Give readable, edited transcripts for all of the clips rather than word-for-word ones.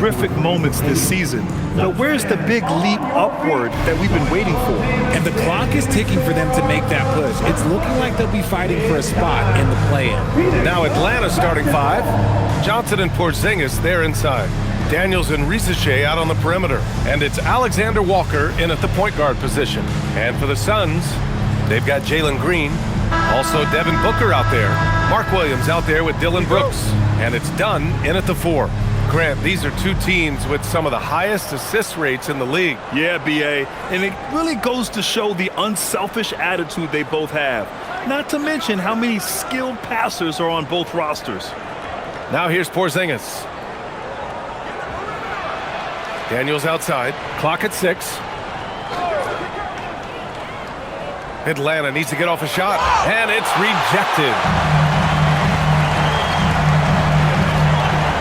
terrific moments this season, but where's the big leap upward that we've been waiting for? And the clock is ticking for them to make that push. It's looking like they'll be fighting for a spot in the play-in. Now Atlanta starting five. Johnson and Porzingis, they're inside. Daniels and Risache out on the perimeter. And it's Alexander Walker in at the point guard position. And for the Suns, they've got Jalen Green. Also Devin Booker out there. Mark Williams out there with Dillon Brooks. And it's Dunn in at the four. Grant, these are two teams with some of the highest assist rates in the league. Yeah, B.A., and it really goes to show the unselfish attitude they both have. Not to mention how many skilled passers are on both rosters. Now here's Porzingis. Daniels outside. Clock at 6. Atlanta needs to get off a shot, and it's rejected.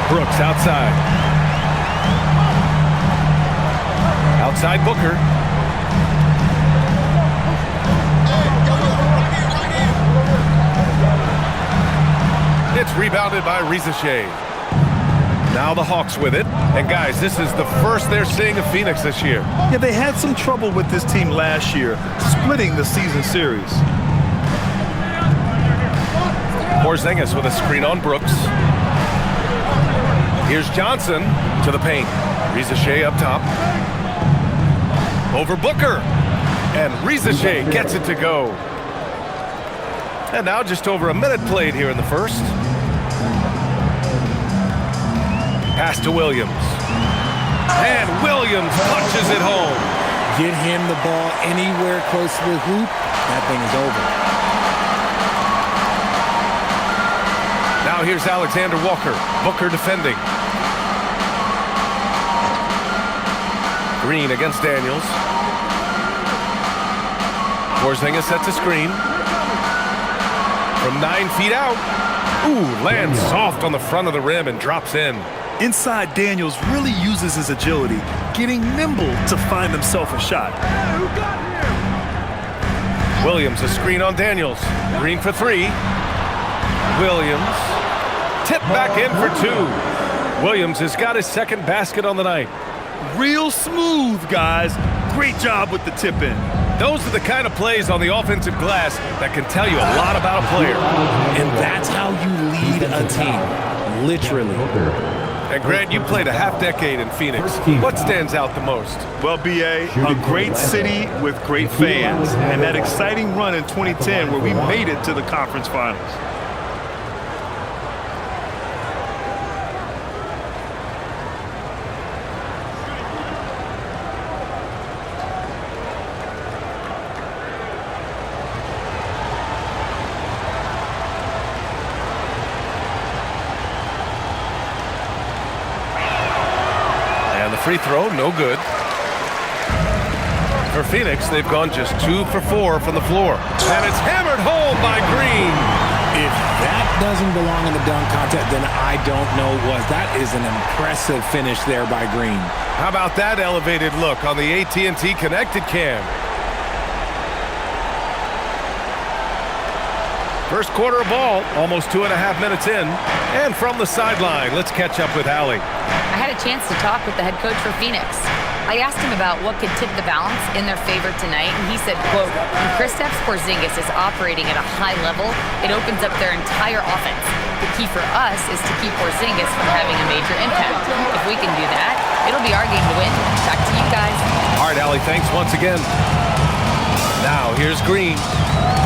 Brooks outside. Outside Booker. It's rebounded by Risache. Now the Hawks with it. And guys, this is the first they're seeing of Phoenix this year. Yeah, they had some trouble with this team last year, splitting the season series. Porzingis with a screen on Brooks. Here's Johnson to the paint. Risache up top. Over Booker. And Risache gets it to go. And now just over a minute played here in the first. Pass to Williams. And Williams punches it home. Get him the ball anywhere close to the hoop, that thing is over. Now here's Alexander Walker. Booker defending. Green against Daniels. Porzingis sets a screen. From 9 feet out. Ooh, lands soft on the front of the rim and drops in. Inside, Daniels really uses his agility, getting nimble to find himself a shot. Williams, a screen on Daniels. Green for 3. Williams. Tip back in for 2. Williams has got his second basket on the night. Real smooth, guys. Great job with the tip in. Those are the kind of plays on the offensive glass that can tell you a lot about a player. And that's how you lead a team, literally. And Grant, you played a half-decade in Phoenix. What stands out the most? Well, B.A., a great city with great fans, and that exciting run in 2010 where we made it to the conference finals. Free throw, no good. For Phoenix, they've gone just 2 for 4 from the floor. And it's hammered home by Green. If that doesn't belong in the dunk contest, then I don't know what. That is an impressive finish there by Green. How about that elevated look on the AT&T Connected Cam? First quarter of ball, almost 2.5 minutes in. And from the sideline, let's catch up with Allie. I had a chance to talk with the head coach for Phoenix. I asked him about what could tip the balance in their favor tonight, and he said, quote, when Kristaps Porzingis is operating at a high level, it opens up their entire offense. The key for us is to keep Porzingis from having a major impact. If we can do that, it'll be our game to win. Back to you guys. All right, Allie, thanks once again. Now, here's Green.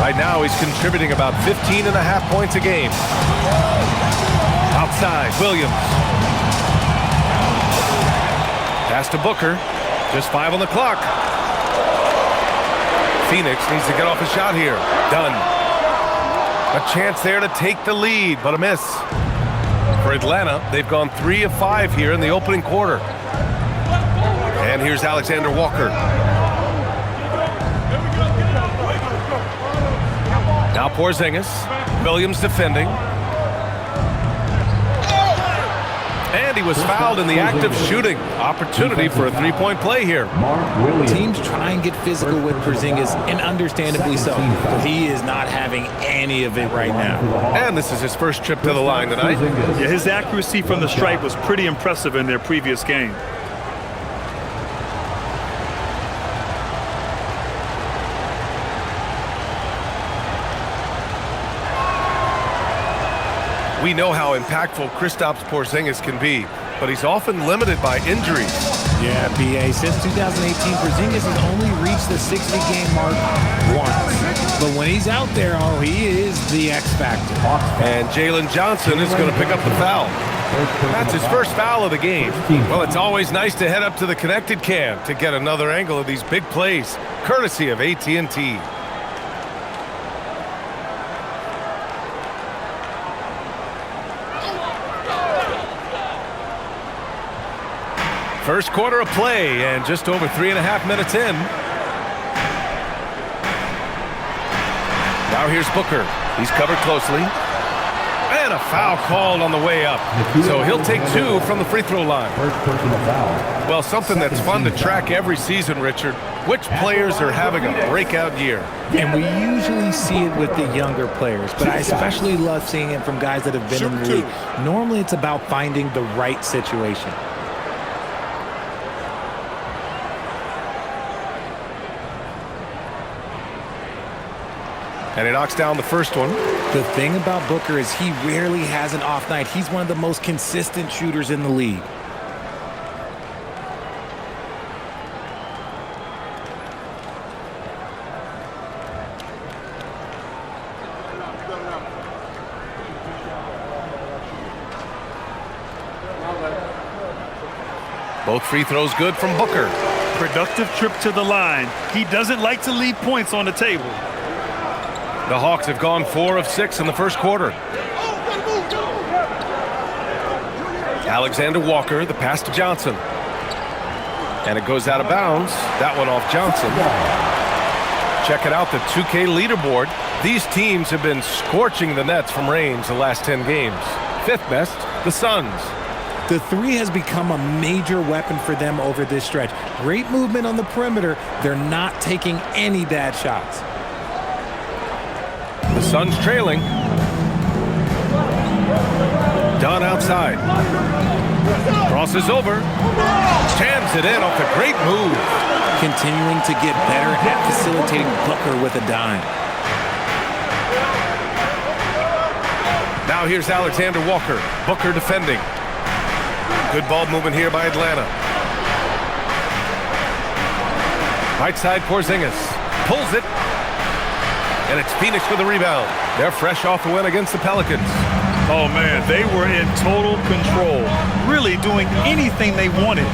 Right now, he's contributing about 15.5 points a game. Outside, Williams. Pass to Booker. Just 5 on the clock. Phoenix needs to get off a shot here. Done. A chance there to take the lead, but a miss. For Atlanta, they've gone 3 of 5 here in the opening quarter. And here's Alexander Walker. Now Porzingis. Williams defending. And he was fouled in the act of shooting. Opportunity for a three-point play here. Teams try and get physical with Porzingis, and understandably so. But he is not having any of it right now. And this is his first trip to the line tonight. Yeah, his accuracy from the stripe was pretty impressive in their previous game. We know how impactful Kristaps Porzingis can be, but he's often limited by injuries. Yeah, PA, since 2018, Porzingis has only reached the 60-game mark once. But when he's out there, oh, he is the X factor. And Jalen Johnson is going to pick up the foul. That's his first foul of the game. Well, it's always nice to head up to the connected cam to get another angle of these big plays, courtesy of AT&T. First quarter of play, and just over 3.5 minutes in. Now here's Booker. He's covered closely. And a foul called on the way up. So he'll take 2 from the free throw line. Well, something that's fun to track every season, Richard. Which players are having a breakout year? And we usually see it with the younger players, but I especially love seeing it from guys that have been in the league. Normally it's about finding the right situation. And he knocks down the first one. The thing about Booker is he rarely has an off night. He's one of the most consistent shooters in the league. Both free throws good from Booker. Productive trip to the line. He doesn't like to leave points on the table. The Hawks have gone 4 of 6 in the first quarter. Alexander Walker, the pass to Johnson. And it goes out of bounds. That one off Johnson. Check it out, the 2K leaderboard. These teams have been scorching the Nets from range the last 10 games. 5th best, the Suns. The 3 has become a major weapon for them over this stretch. Great movement on the perimeter. They're not taking any bad shots. The Suns trailing. Dunn outside. Crosses over. Jams it in off a great move. Continuing to get better at facilitating Booker with a dime. Now here's Alexander Walker. Booker defending. Good ball movement here by Atlanta. Right side Porzingis. Pulls it. And it's Phoenix for the rebound. They're fresh off the win against the Pelicans. Oh, man, they were in total control, really doing anything they wanted.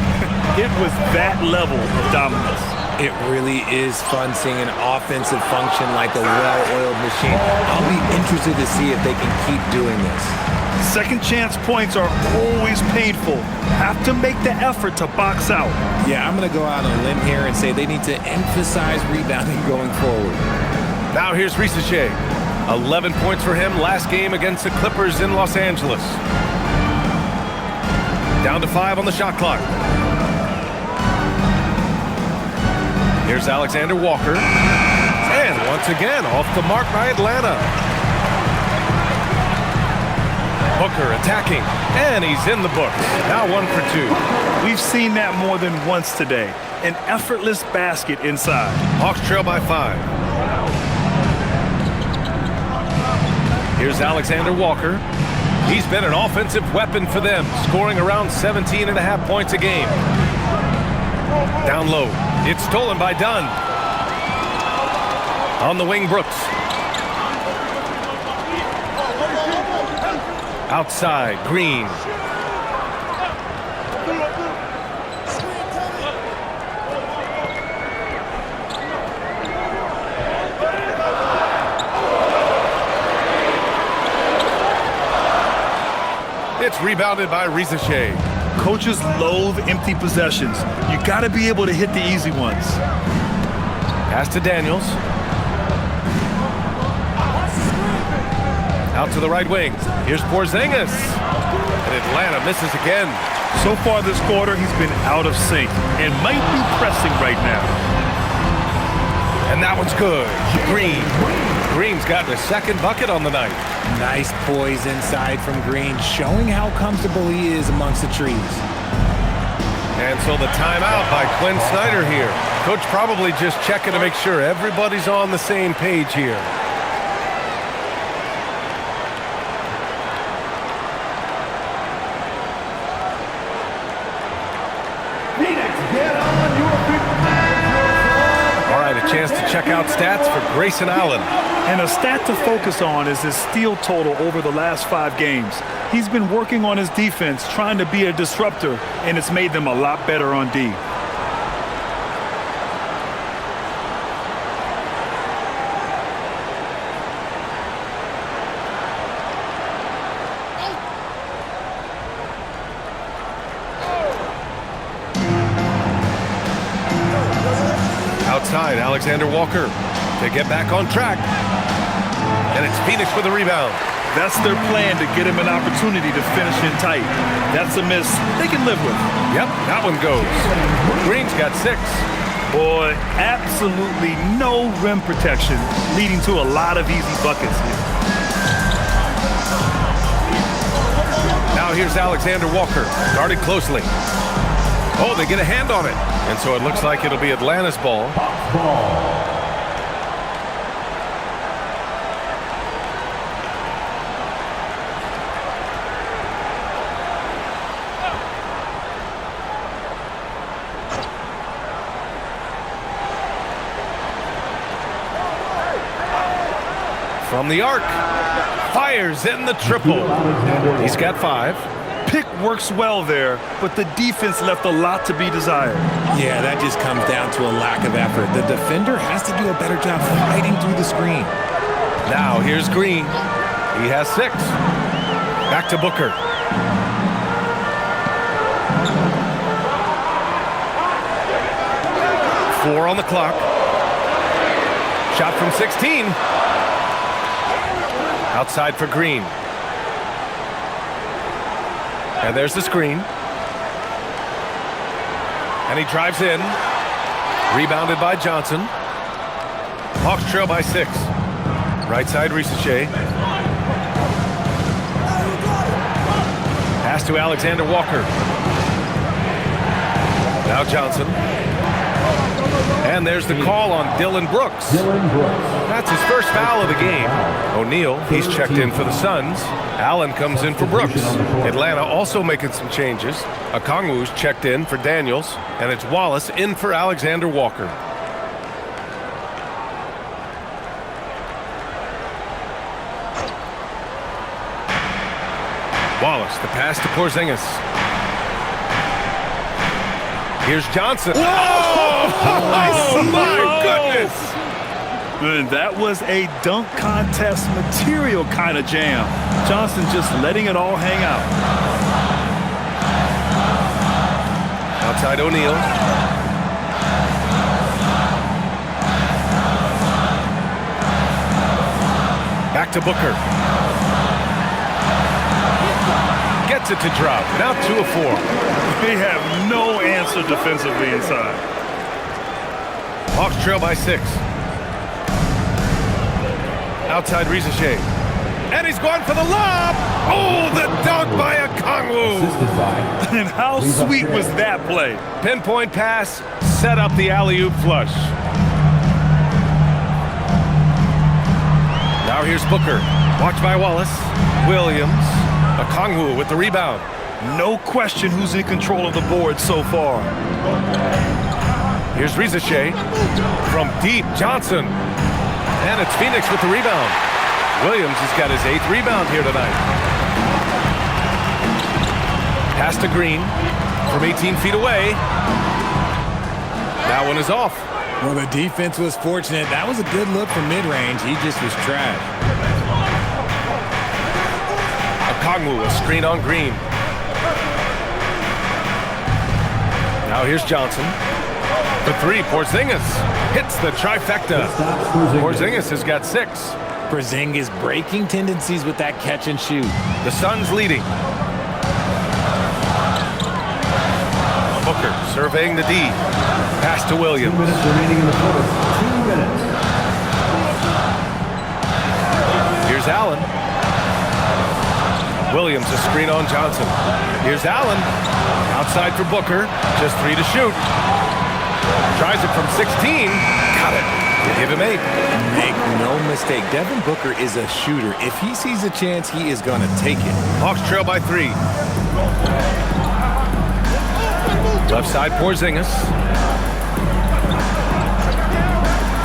It was that level of dominance. It really is fun seeing an offensive function like a well-oiled machine. I'll be interested to see if they can keep doing this. Second chance points are always painful. Have to make the effort to box out. Yeah, I'm going to go out on a limb here and say they need to emphasize rebounding going forward. Now here's Risacher. 11 points for him last game against the Clippers in Los Angeles. Down to 5 on the shot clock. Here's Alexander Walker. And once again, off the mark by Atlanta. Booker attacking, and he's in the books. Now 1 for 2. We've seen that more than once today. An effortless basket inside. Hawks trail by 5. Here's Alexander Walker. He's been an offensive weapon for them, scoring around 17.5 points a game. Down low. It's stolen by Dunn. On the wing, Brooks. Outside, Green. It's rebounded by Risacher. Coaches loathe empty possessions. You got to be able to hit the easy ones. Pass to Daniels. Out to the right wing. Here's Porzingis. And Atlanta misses again. So far this quarter, he's been out of sync and might be pressing right now. And that one's good. Green's gotten a second bucket on the night. Nice poise inside from Green, showing how comfortable he is amongst the trees. And so the timeout by Quinn Snyder here. Coach probably just checking to make sure everybody's on the same page here. All right, a chance to check out stats for Grayson Allen. And a stat to focus on is his steal total over the last 5 games. He's been working on his defense, trying to be a disruptor, and it's made them a lot better on D. Outside, Alexander Walker to get back on track. And it's Phoenix with a rebound. That's their plan, to get him an opportunity to finish in tight. That's a miss they can live with. Yep, that one goes. Green's got 6. Boy, absolutely no rim protection, leading to a lot of easy buckets here. Now here's Alexander Walker, guarded closely. Oh, they get a hand on it. And so it looks like it'll be Atlanta's ball. From the arc, fires in the triple. He's got 5. Pick works well there, but the defense left a lot to be desired. Yeah, that just comes down to a lack of effort. The defender has to do a better job fighting through the screen. Now here's Green. He has 6. Back to Booker. Four on the clock. Shot from 16. Outside for Green. And there's the screen. And he drives in. Rebounded by Johnson. Hawks trail by 6. Right side, Risache. Pass to Alexander Walker. Now Johnson. And there's the call on Dylan Brooks. That's his first foul of the game. O'Neal, he's checked in for the Suns. Allen comes in for Brooks. Atlanta also making some changes. Katangos checked in for Daniels. And it's Wallace in for Alexander Walker. Wallace, the pass to Porzingis. Here's Johnson. Whoa! Oh, my goodness! And that was a dunk contest material kind of jam. Johnson just letting it all hang out. Outside O'Neal. Back to Booker. Gets it to drop. Now 2 of 4. They have no answer defensively inside. Hawks trail by 6. Outside Risache. And he's going for the lob. Oh, the dunk by Okongwu. And how sweet was that play? Pinpoint pass, set up the alley-oop flush. Now here's Booker. Watched by Wallace. Williams. Okongwu with the rebound. No question who's in control of the board so far. Here's Risache. From deep, Johnson. And it's Phoenix with the rebound. Williams has got his 8th rebound here tonight. Pass to Green from 18 feet away. That one is off. Well, the defense was fortunate. That was a good look from mid-range. He just was trash. Okongwu, a screen on Green. Now here's Johnson. For 3, Porzingis hits the trifecta. Porzingis has got 6. Porzingis breaking tendencies with that catch and shoot. The Suns leading. surveying the D. Pass to Williams. 2 minutes remaining in the quarter. 2 minutes. Here's Allen. Williams, a screen on Johnson. Here's Allen. Outside for Booker. Just 3 to shoot. Tries it from 16. Got it. Give him 8. Make no mistake, Devin Booker is a shooter. If he sees a chance, he is going to take it. Hawks trail by 3. Left side, Porzingis.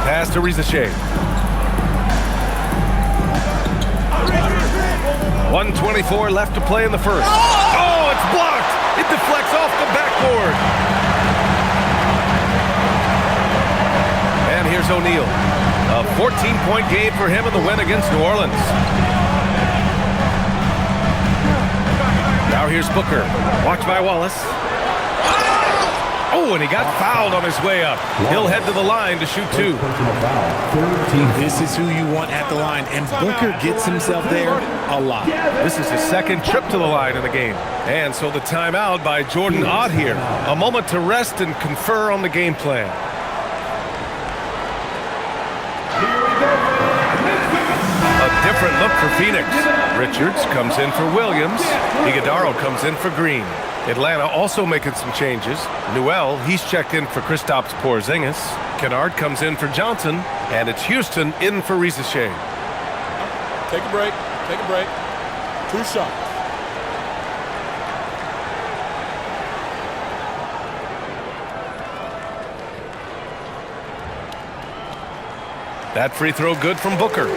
Pass to Rizachet. 1:24 left to play in the first. Oh, it's blocked! It deflects off the backboard. And here's O'Neal. A 14-point game for him in the win against New Orleans. Now here's Booker. Watched by Wallace. Oh, and he got fouled on his way up. He'll head to the line to shoot 2. This is who you want at the line, and Booker gets himself there a lot. This is his second trip to the line in the game. And so the timeout by Jordan Ott here. A moment to rest and confer on the game plan. A different look for Phoenix. Richards comes in for Williams. Iguodala comes in for Green. Atlanta also making some changes. Newell, he's checked in for Kristaps Porzingis. Kennard comes in for Johnson. And it's Houston in for Rizachet. Take a break. Take a break. 2 shots. That free throw good from Booker.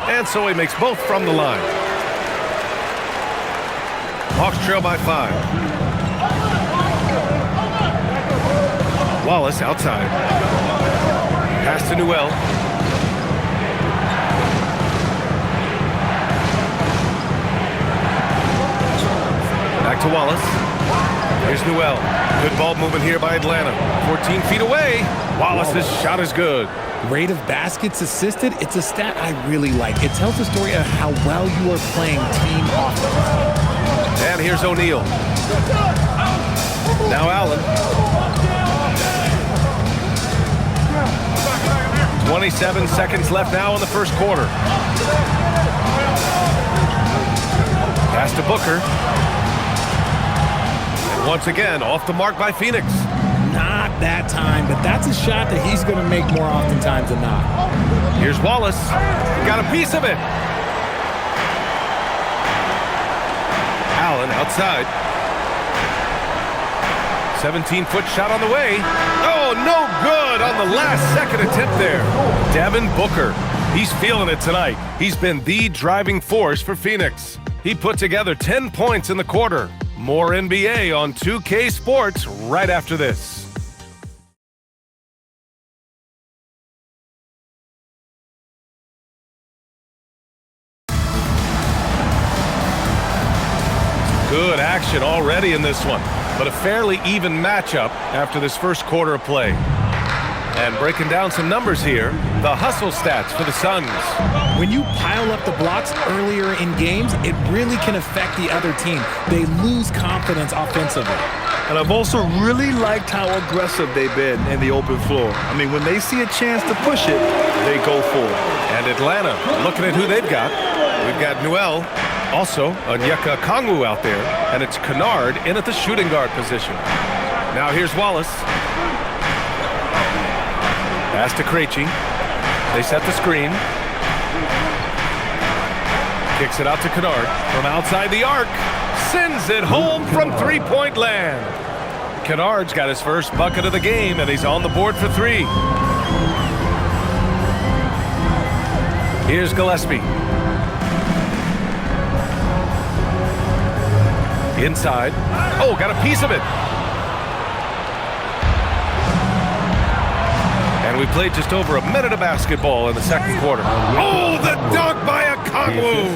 And so he makes both from the line. Hawks trail by 5. Wallace outside. Pass to Newell. Back to Wallace. Here's Newell. Good ball movement here by Atlanta. 14 feet away. Wallace's shot is good. Rate of baskets assisted, it's a stat I really like. It tells the story of how well you are playing team offense. And here's O'Neal. Now Allen. 27 seconds left now in the first quarter. Pass to Booker. And once again, off the mark by Phoenix. Not that time, but that's a shot that he's going to make more oftentimes than not. Here's Wallace. He got a piece of it. Allen outside. 17-foot shot on the way. Oh, no good on the last second attempt there. Devin Booker. He's feeling it tonight. He's been the driving force for Phoenix. He put together 10 points in the quarter. More NBA on 2K Sports right after this. Good action already in this one, but a fairly even matchup after this first quarter of play. And breaking down some numbers here, the hustle stats for the Suns. When you pile up the blocks earlier in games, it really can affect the other team. They lose confidence offensively. And I've also really liked how aggressive they've been in the open floor. I mean, when they see a chance to push it, they go for it. And Atlanta, looking at who they've got. We've got Newell, also Onyeka Okongwu out there, and it's Kennard in at the shooting guard position. Now here's Wallace. Pass to Krejci. They set the screen. Kicks it out to Kennard from outside the arc. Sends it home from three-point land. Kennard's got his first bucket of the game, and he's on the board for 3. Here's Gillespie. Inside. Oh, got a piece of it. And we played just over a minute of basketball in the second quarter. Oh, the dunk by Okongwu.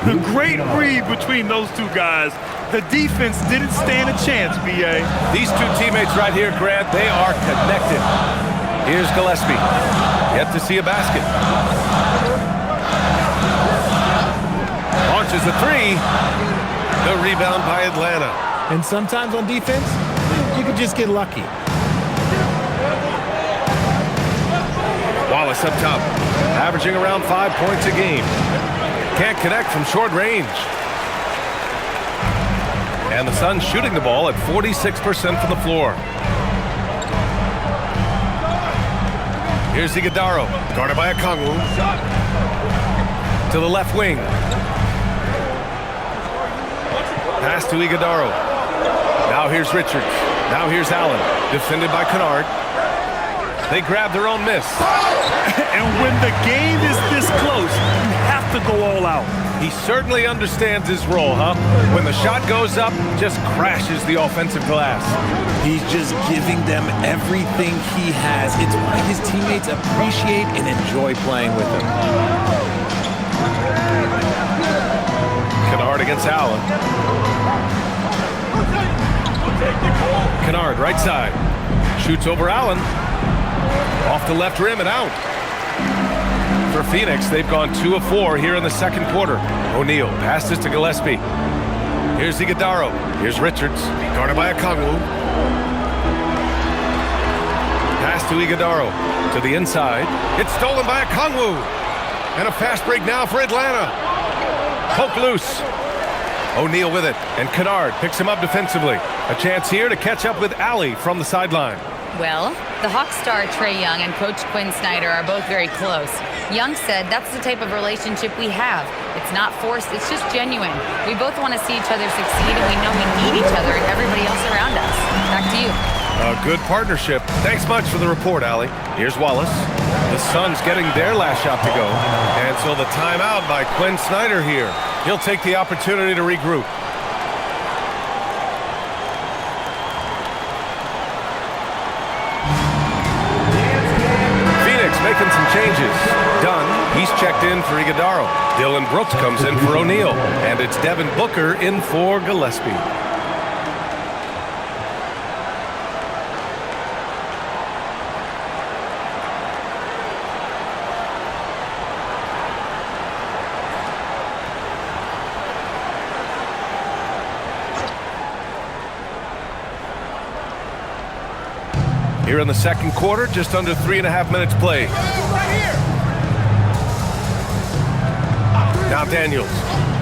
Great read between those two guys. The defense didn't stand a chance, B.A. These two teammates right here, Grant, they are connected. Here's Gillespie. Yet to see a basket. Launches a three. The rebound by Atlanta. And sometimes on defense, you could just get lucky. Wallace up top, averaging around 5 points a game. Can't connect from short range. And the Suns shooting the ball at 46% from the floor. Here's Iguodala, guarded by Okongwu. To the left wing. Pass to Iguodala. Now here's Richards. Now here's Allen, defended by Kennard. They grab their own miss. And when the game is this close, you have to go all out. He certainly understands his role, huh? When the shot goes up, just crashes the offensive glass. He's just giving them everything he has. It's why his teammates appreciate and enjoy playing with him. Kennard against Allen. Kennard, right side. Shoots over Allen. Off the left rim and out. For Phoenix, they've gone 2 of 4 here in the second quarter. O'Neal passes to Gillespie. Here's Iguodala. Here's Richards, guarded by Okongwu. Pass to Iguodala. To the inside. It's stolen by Okongwu. And a fast break now for Atlanta. Poke loose. O'Neal with it. And Kennard picks him up defensively. A chance here to catch up with Alley from the sideline. Well, the Hawks star Trae Young and Coach Quinn Snyder are both very close. Young said that's the type of relationship we have. It's not forced, it's just genuine. We both want to see each other succeed, and we know we need each other and everybody else around us. Back to you. A good partnership. Thanks much for the report, Allie. Here's Wallace. The Suns getting their last shot to go. And so the timeout by Quinn Snyder here. He'll take the opportunity to regroup. Making some changes. Dunn, he's checked in for Iguodala. Dylan Brooks comes in for O'Neal. And it's Devin Booker in for Gillespie. Here in the second quarter, just under 3.5 minutes played. Now Daniels,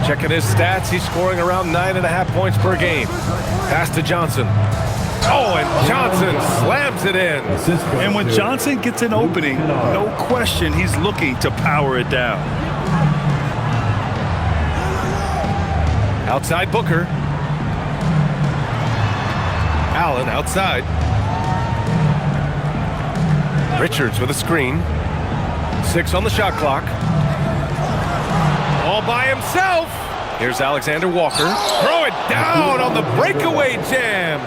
checking his stats, he's scoring around 9.5 points per game. Pass to Johnson. Oh, and Johnson slams it in. And when Johnson gets an opening, no question he's looking to power it down. Outside Booker. Allen outside. Richards with a screen. 6 on the shot clock. All by himself. Here's Alexander Walker. Throw it down on the breakaway jam.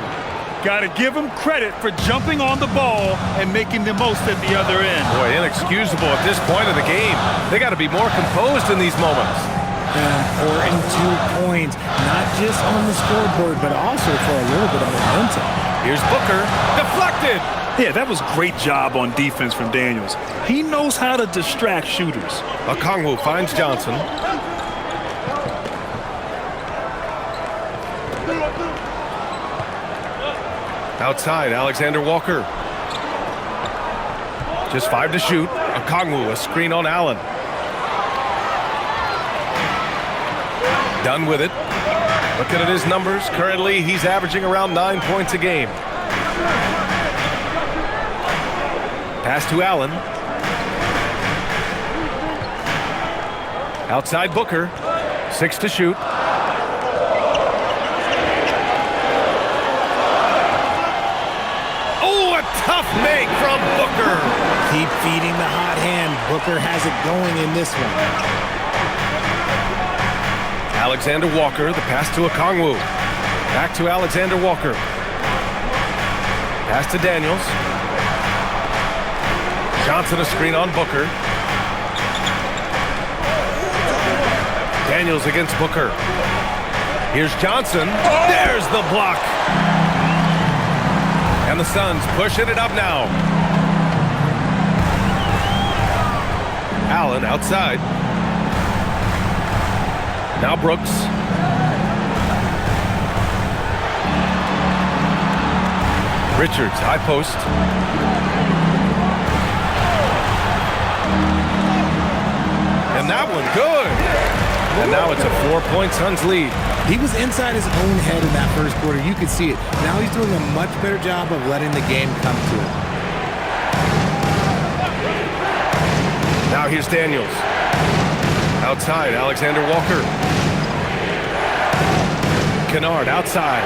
Got to give him credit for jumping on the ball and making the most at the other end. Boy, inexcusable at this point of the game. They got to be more composed in these moments. Important 2 points, not just on the scoreboard, but also for a little bit of momentum. Here's Booker. Deflected. Yeah, that was great job on defense from Daniels. He knows how to distract shooters. Okongwu finds Johnson. Outside, Alexander Walker. Just 5 to shoot. Okongwu, a screen on Allen. Done with it. Looking at his numbers, currently he's averaging around 9 points a game. Pass to Allen. Outside Booker. 6 to shoot. Oh, a tough make from Booker. Keep feeding the hot hand. Booker has it going in this one. Alexander Walker, the pass to Okongwu. Back to Alexander Walker. Pass to Daniels. Johnson a screen on Booker. Daniels against Booker. Here's Johnson. There's the block. And the Suns pushing it up now. Allen outside. Now Brooks. Richards, high post. And that one, good. And now it's a 4-point Suns lead. He was inside his own head in that first quarter. You could see it. Now he's doing a much better job of letting the game come to him. Now here's Daniels. Outside, Alexander Walker. Kennard outside.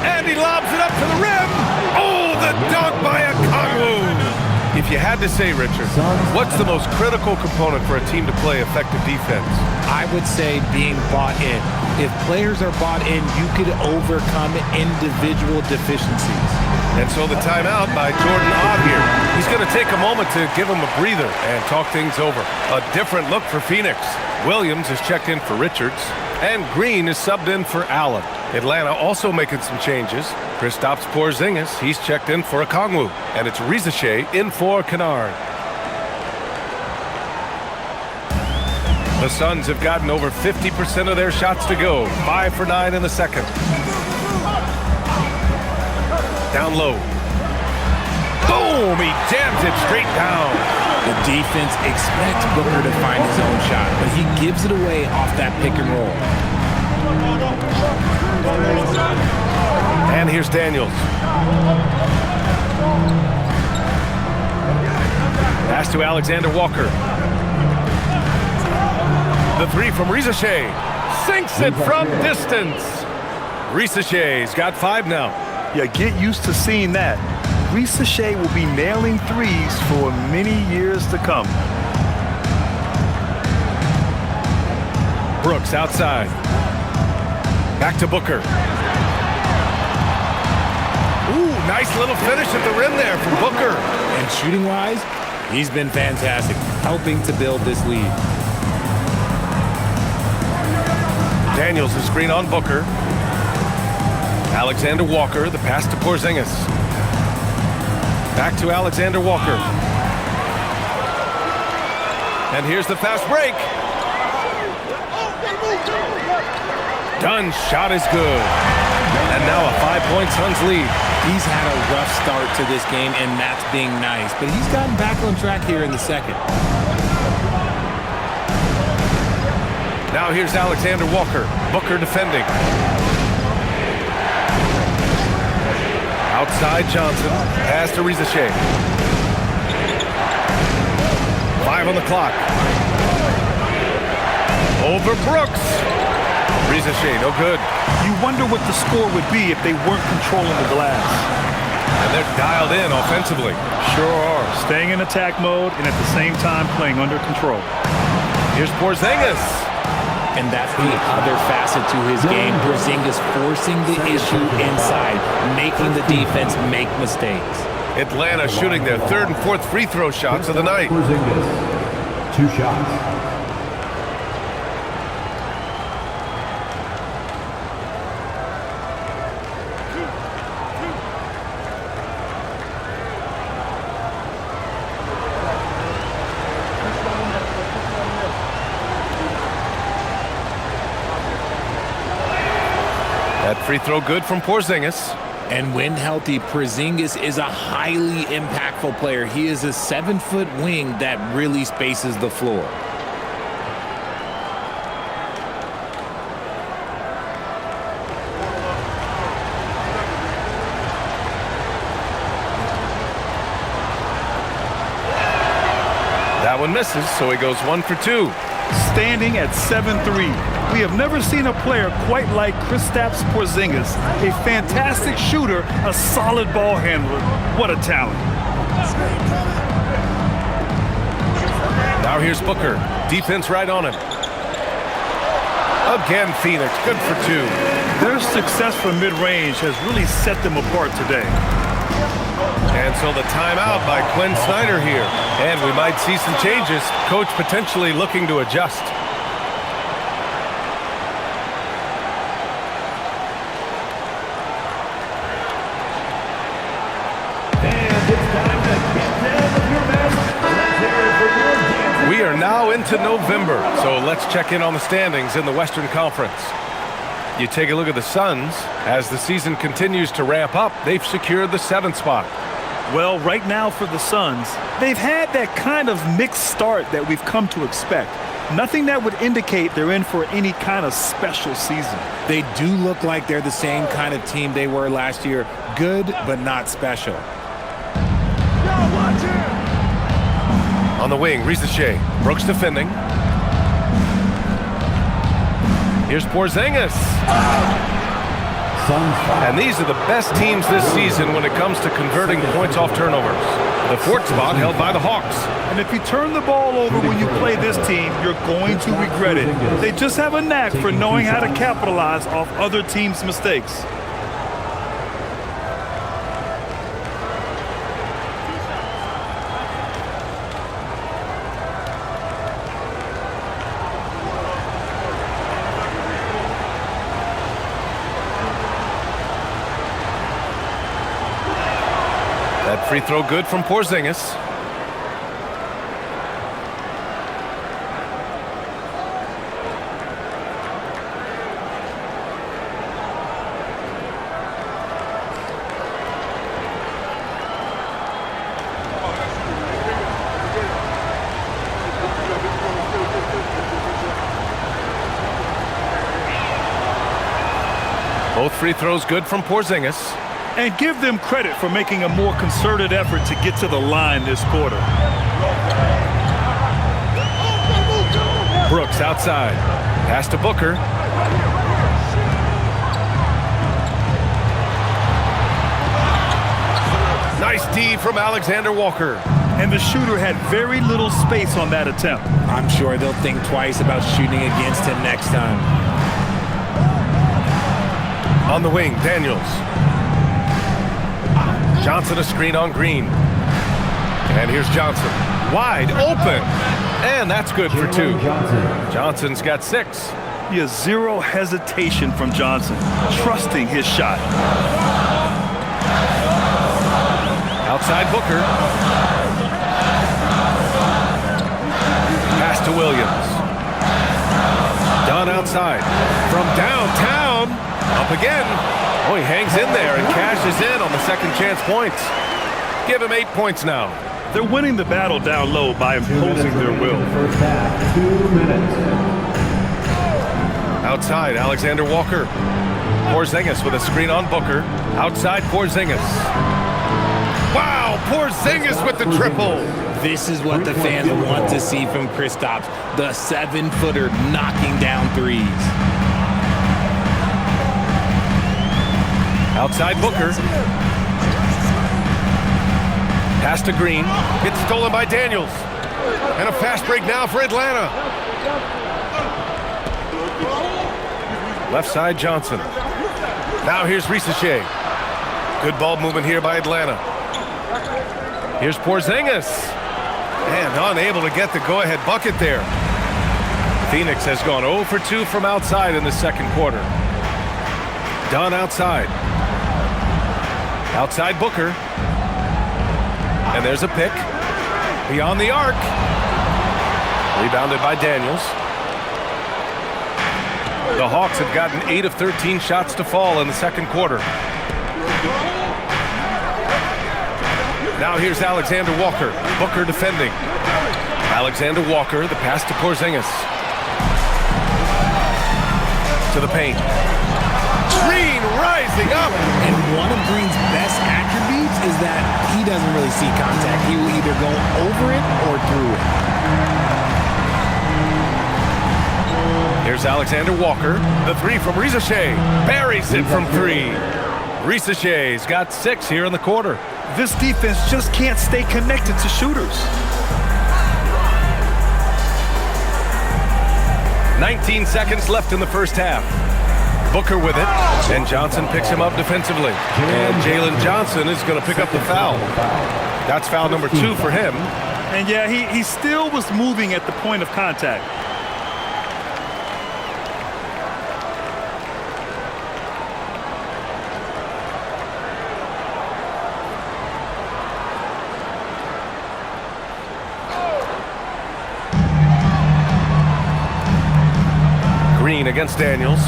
And he lobs it up to the rim. Oh, the dunk by Katangos. If you had to say, Richard, what's the most critical component for a team to play effective defense? I would say being bought in. If players are bought in, you could overcome individual deficiencies. And so the timeout by Jordan Ott here. He's going to take a moment to give him a breather and talk things over. A different look for Phoenix. Williams is checked in for Richards, and Green is subbed in for Allen. Atlanta also making some changes. Kristaps Porzingis, he's checked in for Okongwu, and it's Risache in for Kennard. The Suns have gotten over 50% of their shots to go. 5 for 9 in the second. Down low. Boom! He jams it straight down. The defense expects Booker to find his own shot, but he gives it away off that pick and roll. And here's Daniels. Pass to Alexander Walker. The three from Risache. Sinks it from distance. Risache's got 5 now. Yeah, get used to seeing that. Risache will be nailing threes for many years to come. Brooks outside. Back to Booker. Ooh, nice little finish at the rim there from Booker. And shooting-wise, he's been fantastic, helping to build this lead. Daniels the screen on Booker. Alexander Walker, the pass to Porzingis. Back to Alexander Walker. And here's the fast break. Dunn's shot is good. And now a 5-point Suns lead. He's had a rough start to this game, and that's being nice. But he's gotten back on track here in the second. Now here's Alexander Walker. Booker defending. Outside Johnson. Pass to Risache. 5 on the clock. Over Brooks. Risache, no good. You wonder what the score would be if they weren't controlling the glass. And they're dialed in offensively. Sure are. Staying in attack mode and at the same time playing under control. Here's Porzingis. And that's the other facet to his game. Porzingis forcing the issue inside, making the defense make mistakes. Atlanta shooting their 3rd and 4th free throw shots of the night. Porzingis, 2 shots. That free throw good from Porzingis. And when healthy, Porzingis is a highly impactful player. He is a 7-foot wing that really spaces the floor. That one misses, so he goes 1 for 2. Standing at 7'3". We have never seen a player quite like Kristaps Porzingis. A fantastic shooter, a solid ball handler. What a talent. Now here's Booker. Defense right on him. Again, Phoenix, good for 2. Their success from mid-range has really set them apart today. And so the timeout by Quinn Snyder here. And we might see some changes. Coach potentially looking to adjust. are now into November, so let's check in on the standings in the Western Conference. You take a look at the Suns. As the season continues to ramp up, they've secured the 7th spot. Well, right now for the Suns, they've had that kind of mixed start that we've come to expect. Nothing that would indicate they're in for any kind of special season. They do look like they're the same kind of team they were last year. Good, but not special. On the wing, Risache. Brooks defending. Here's Porzingis. And these are the best teams this season when it comes to converting points off turnovers. The 4th spot held by the Hawks. And if you turn the ball over when you play this team, you're going to regret it. They just have a knack for knowing how to capitalize off other teams' mistakes. That free throw good from Porzingis. Both free throws good from Porzingis. And give them credit for making a more concerted effort to get to the line this quarter. Brooks outside. Pass to Booker. Nice D from Alexander Walker. And the shooter had very little space on that attempt. I'm sure they'll think twice about shooting against him next time. On the wing, Daniels. Johnson a screen on Green. And here's Johnson. Wide open. And that's good for 2. Johnson's got 6. He has zero hesitation from Johnson, trusting his shot. Outside Booker. Pass to Williams. Dunn outside. From downtown. Up again. Oh, he hangs in there and cashes in on the second chance points. Give him 8 points now. They're winning the battle down low by imposing their will. First half, 2 minutes. Outside, Alexander Walker. Porzingis with a screen on Booker. Outside, Porzingis. Wow, Porzingis with the triple. This is what the fans want to see from Kristaps. The 7-footer knocking down threes. Outside Booker. Pass to Green. It's stolen by Daniels. And a fast break now for Atlanta. Left side Johnson. Now here's Risache. Good ball movement here by Atlanta. Here's Porzingis. And unable to get the go-ahead bucket there. Phoenix has gone 0 for 2 from outside in the second quarter. Dunn outside. Outside Booker. And there's a pick. Beyond the arc. Rebounded by Daniels. The Hawks have gotten 8 of 13 shots to fall in the second quarter. Now here's Alexander Walker. Booker defending. Alexander Walker, the pass to Porzingis. To the paint. Green rising up. And one of Green's best attributes is that he doesn't really see contact. He will either go over it or through it. Here's Alexander Walker. The 3 from Risache. Buries it from 3. Risache's got 6 here in the quarter. This defense just can't stay connected to shooters. 19 seconds left in the first half. Booker with it, and Johnson picks him up defensively. And Jalen Johnson is going to pick up the foul. That's foul number 2 for him. And yeah, he still was moving at the point of contact. against Daniels.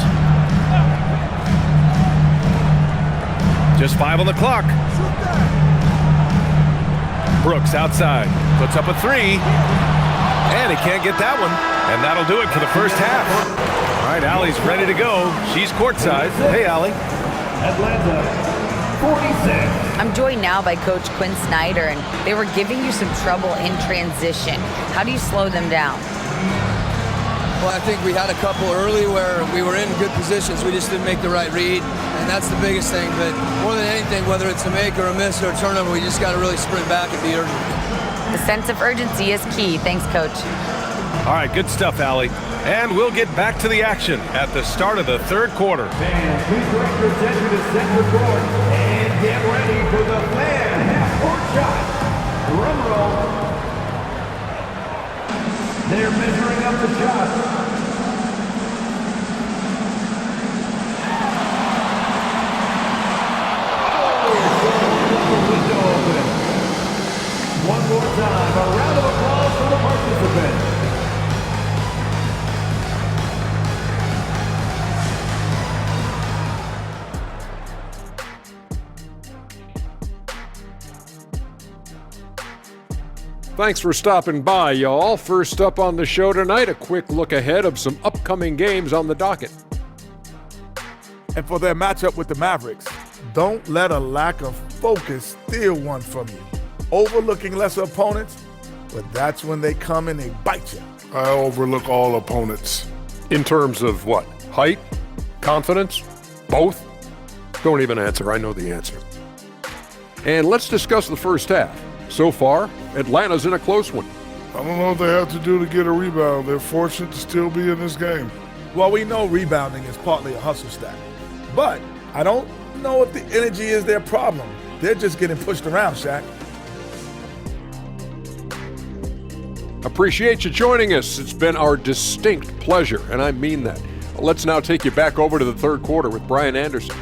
Just 5 on the clock. Brooks outside, puts up a 3, and he can't get that one. And that'll do it for the first half. All right, Allie's ready to go. She's courtside. Hey, Allie. Atlanta, 46. I'm joined now by Coach Quinn Snyder, and they were giving you some trouble in transition. How do you slow them down? Well, I think we had a couple early where we were in good positions. We just didn't make the right read, and that's the biggest thing. But more than anything, whether it's a make or a miss or a turnover, we just got to really sprint back and be urgent. The sense of urgency is key. Thanks, Coach. All right, good stuff, Allie. And we'll get back to the action at the start of the third quarter. Fans, please direct your attention to center court and get ready for the fan half-court shot. Drum roll. They're measuring up the shot. One more time, a round of applause for the participants. Thanks for stopping by, y'all. First up on the show tonight, a quick look ahead of some upcoming games on the docket. And for their matchup with the Mavericks, don't let a lack of focus steal one from you. Overlooking lesser opponents, but that's when they come and they bite you. I overlook all opponents. In terms of what? Height? Confidence? Both? Don't even answer. I know the answer. And let's discuss the first half. So far, Atlanta's in a close one. I don't know what they have to do to get a rebound. They're fortunate to still be in this game. Well, we know rebounding is partly a hustle stat, but I don't know if the energy is their problem. They're just getting pushed around, Shaq. Appreciate you joining us. It's been our distinct pleasure, and I mean that. Let's now take you back over to the third quarter with Brian Anderson.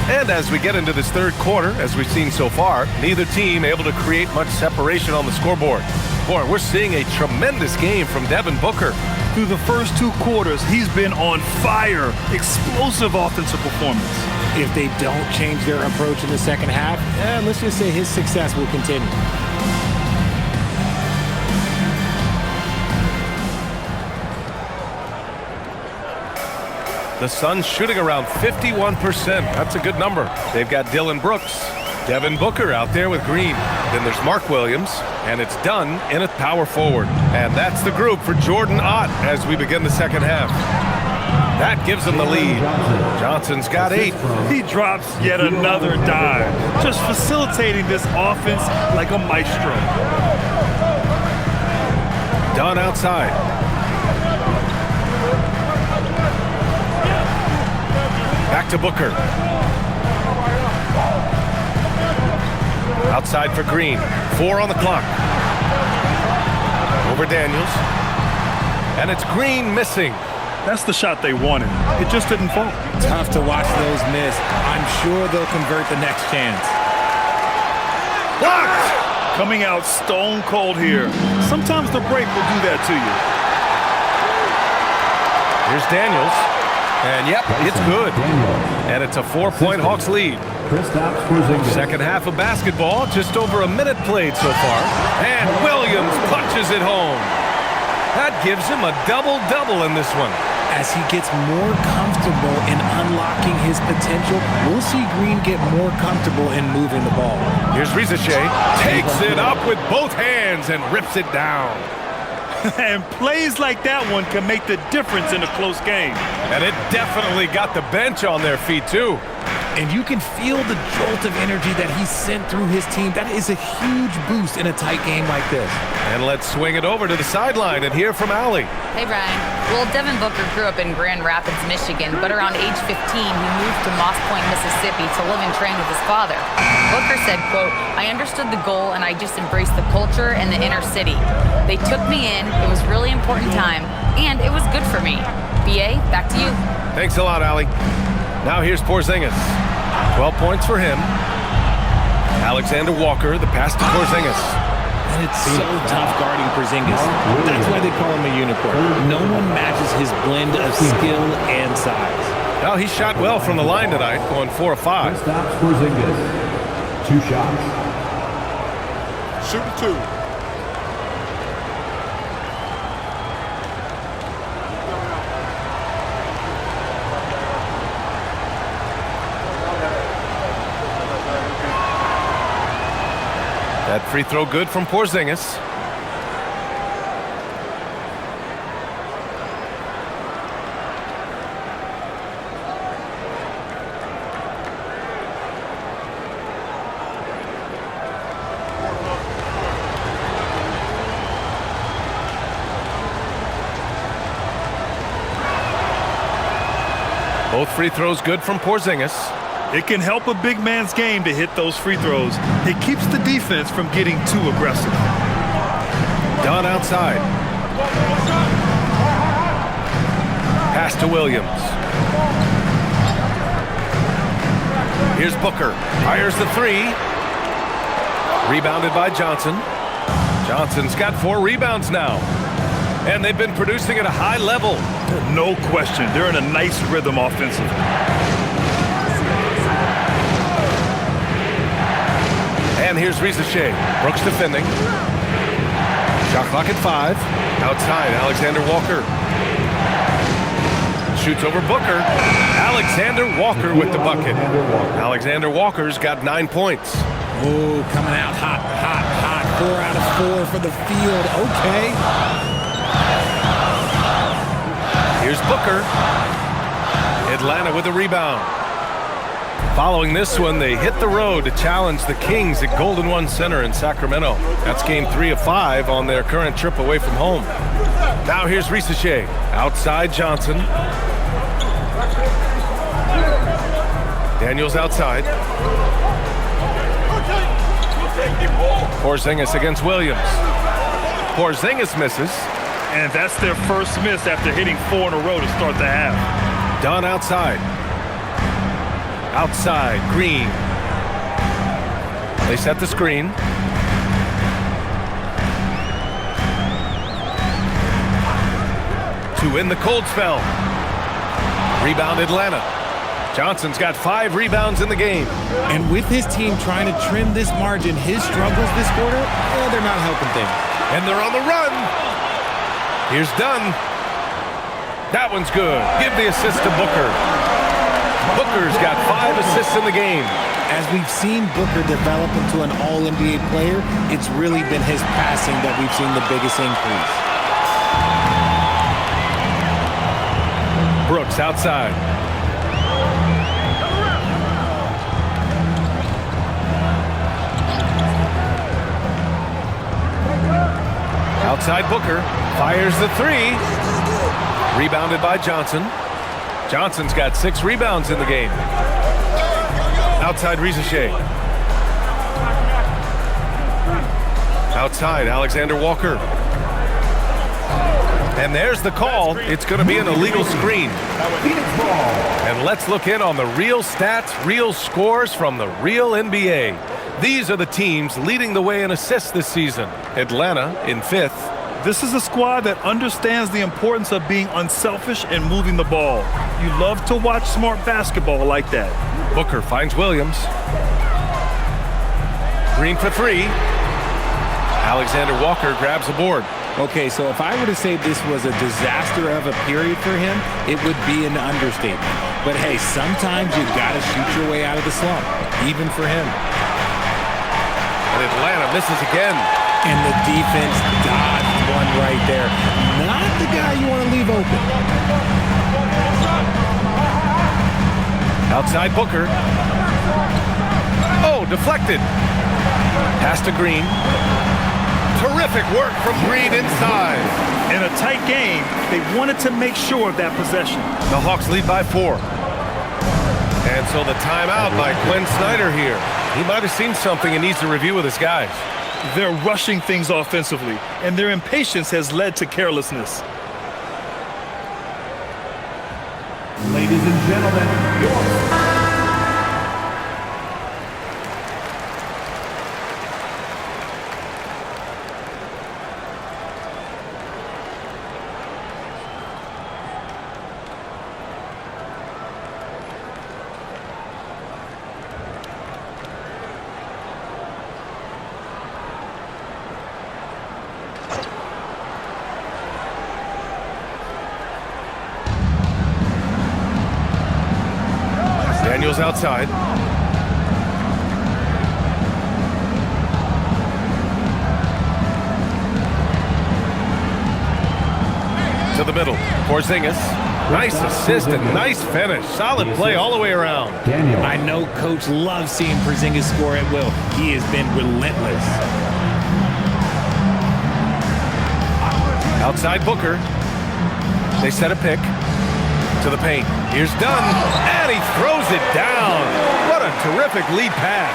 And as we get into this third quarter, as we've seen so far, neither team able to create much separation on the scoreboard. Boy, we're seeing a tremendous game from Devin Booker. Through the first 2 quarters, he's been on fire. Explosive offensive performance. If they don't change their approach in the second half, let's just say his success will continue. The Suns shooting around 51%. That's a good number. They've got Dillon Brooks, Devin Booker out there with Green. Then there's Mark Williams, and it's done in a power forward. And that's the group for Jordan Ott as we begin the second half. That gives them the lead. Johnson's got 8. He drops yet another dime, just facilitating this offense like a maestro. Dunn outside. Back to Booker. Outside for Green. 4 on the clock. Over Daniels. And it's Green missing. That's the shot they wanted. It just didn't fall. Tough to watch those miss. I'm sure they'll convert the next chance. Blocked! Coming out stone cold here. Sometimes the break will do that to you. Here's Daniels. And yep, it's good. And it's a 4-point Hawks lead. Second half of basketball, just over a minute played so far. And Williams punches it home. That gives him a double-double in this one. As he gets more comfortable in unlocking his potential, we'll see Green get more comfortable in moving the ball. Here's Rizachet, takes it up with both hands and rips it down. And plays like that one can make the difference in a close game. And it definitely got the bench on their feet, too. And you can feel the jolt of energy that he sent through his team. That is a huge boost in a tight game like this. And let's swing it over to the sideline and hear from Allie. Hey, Brian. Well, Devin Booker grew up in Grand Rapids, Michigan, but around age 15, he moved to Moss Point, Mississippi to live and train with his father. Booker said, quote, "I understood the goal and I just embraced the culture and the inner city. They took me in, it was a really important time, and it was good for me." BA, back to you. Thanks a lot, Allie. Now here's Porzingis. 12 points for him. Alexander Walker, the pass to Porzingis. And it's so tough guarding Porzingis. That's why they call him a unicorn. No one matches his blend of skill and size. Well, he shot well from the line tonight, going 4 of 5. Stops Porzingis. 2 shots. Shooting 2. That free throw good from Porzingis. Both free throws good from Porzingis. It can help a big man's game to hit those free throws. It keeps the defense from getting too aggressive. Dunn outside. Pass to Williams. Here's Booker. Fires the 3. Rebounded by Johnson. Johnson's got 4 rebounds now. And they've been producing at a high level. No question. They're in a nice rhythm offensively. And here's Risache. Brooks defending. Shot clock at 5. Outside, Alexander Walker. Shoots over Booker. Alexander Walker with the bucket. Alexander Walker's got 9 points. Oh, coming out hot, hot, hot. 4 out of 4 for the field. Okay. Here's Booker. Atlanta with a rebound. Following this one, they hit the road to challenge the Kings at Golden One Center in Sacramento. That's game 3 of 5 on their current trip away from home. Now here's Risache. Outside Johnson. Daniels outside. Porzingis against Williams. Porzingis misses. And that's their first miss after hitting 4 in a row to start the half. Dunn outside. Outside, Green. They set the screen. To win the cold spell. Rebound Atlanta. Johnson's got 5 rebounds in the game. And with his team trying to trim this margin, his struggles this quarter, they're not helping things. And they're on the run. Here's Dunn. That one's good. Give the assist to Booker. Booker's got 5 assists in the game. As we've seen Booker develop into an all-NBA player, it's really been his passing that we've seen the biggest increase. Brooks outside. Outside Booker. Fires the 3. Rebounded by Johnson. Johnson's got 6 rebounds in the game. Outside Risache. Outside Alexander Walker. And there's the call. It's going to be an illegal screen. And let's look in on the real stats, real scores from the real NBA. These are the teams leading the way in assists this season. Atlanta in 5th. This is a squad that understands the importance of being unselfish and moving the ball. You love to watch smart basketball like that. Booker finds Williams. Green for 3. Alexander Walker grabs the board. Okay, so if I were to say this was a disaster of a period for him, it would be an understatement. But hey, sometimes you've got to shoot your way out of the slump, even for him. And Atlanta misses again. And the defense dodged one right there. Not the guy you want to leave open. Outside Booker. Oh, deflected. Pass to Green. Terrific work from Green inside. In a tight game, they wanted to make sure of that possession. The Hawks lead by 4. And so the timeout by Quinn Snyder here. He might have seen something and needs to review with his guys. They're rushing things offensively, and their impatience has led to carelessness. Ladies and gentlemen, your Daniels outside. To the middle. Porzingis. Nice assist and nice finish. Solid play all the way around. I know Coach loves seeing Porzingis score at will. He has been relentless. Outside Booker. They set a pick. To the paint. Here's Dunn, and he throws it down. What a terrific lead pass.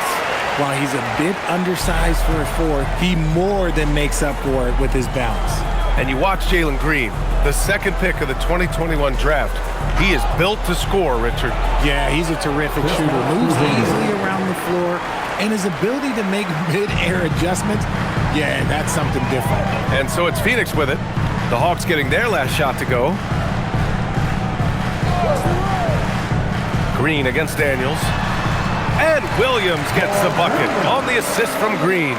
While he's a bit undersized for a 4, he more than makes up for it with his bounce. And you watch Jalen Green, the second pick of the 2021 draft. He is built to score, Richard. Yeah, he's a terrific shooter. Moves easily around the floor, and his ability to make mid-air adjustments, yeah, that's something different. And so it's Phoenix with it. The Hawks getting their last shot to go. Green against Daniels. And Williams gets the bucket on the assist from Green.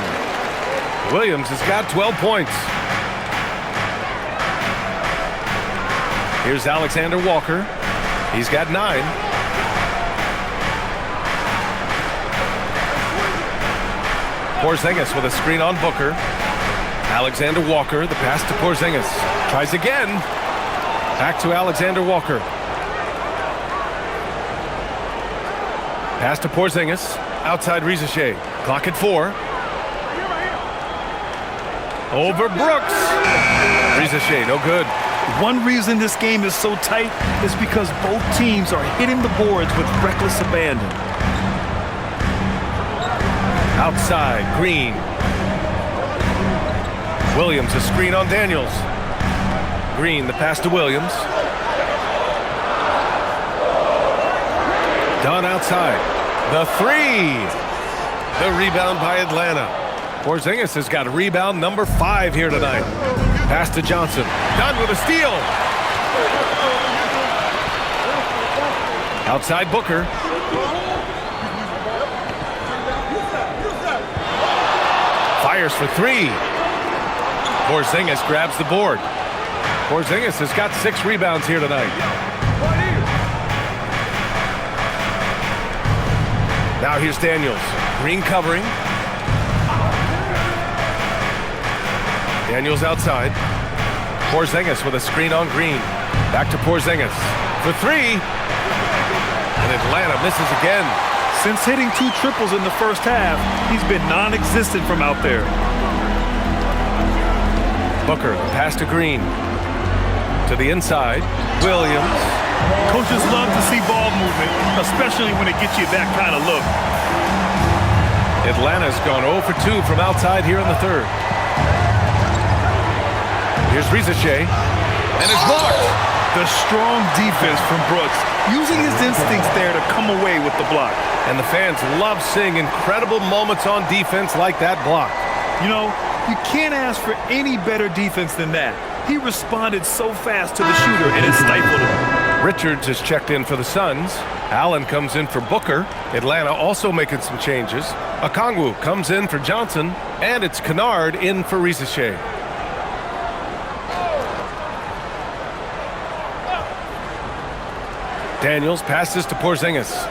Williams has got 12 points. Here's Alexander Walker. He's got 9. Porzingis with a screen on Booker. Alexander Walker, the pass to Porzingis. Tries again. Back to Alexander Walker. Pass to Porzingis. Outside Rizachet. Clock at 4. Over Brooks. Rizachet, no good. One reason this game is so tight is because both teams are hitting the boards with reckless abandon. Outside, Green. Williams, a screen on Daniels. Green, the pass to Williams. Dunn outside. The 3. The rebound by Atlanta. Porzingis has got rebound number 5 here tonight. Pass to Johnson. Dunn with a steal. Outside Booker. Fires for 3. Porzingis grabs the board. Porzingis has got 6 rebounds here tonight. Now here's Daniels. Green covering. Daniels outside. Porzingis with a screen on Green. Back to Porzingis for 3. And Atlanta misses again. Since hitting 2 triples in the first half, he's been non-existent from out there. Booker, pass to Green. To the inside. Williams. Coaches love to see ball movement, especially when it gets you that kind of look. Atlanta's gone 0 for 2 from outside here in the third. Here's Rizachet. And it's blocked. The strong defense from Brooks, using his instincts there to come away with the block. And the fans love seeing incredible moments on defense like that block. You know, you can't ask for any better defense than that. He responded so fast to the shooter, and it stifled him. Richards has checked in for the Suns. Allen comes in for Booker. Atlanta also making some changes. Okongwu comes in for Johnson, and it's Kennard in for Rizachet. Daniels passes to Porzingis.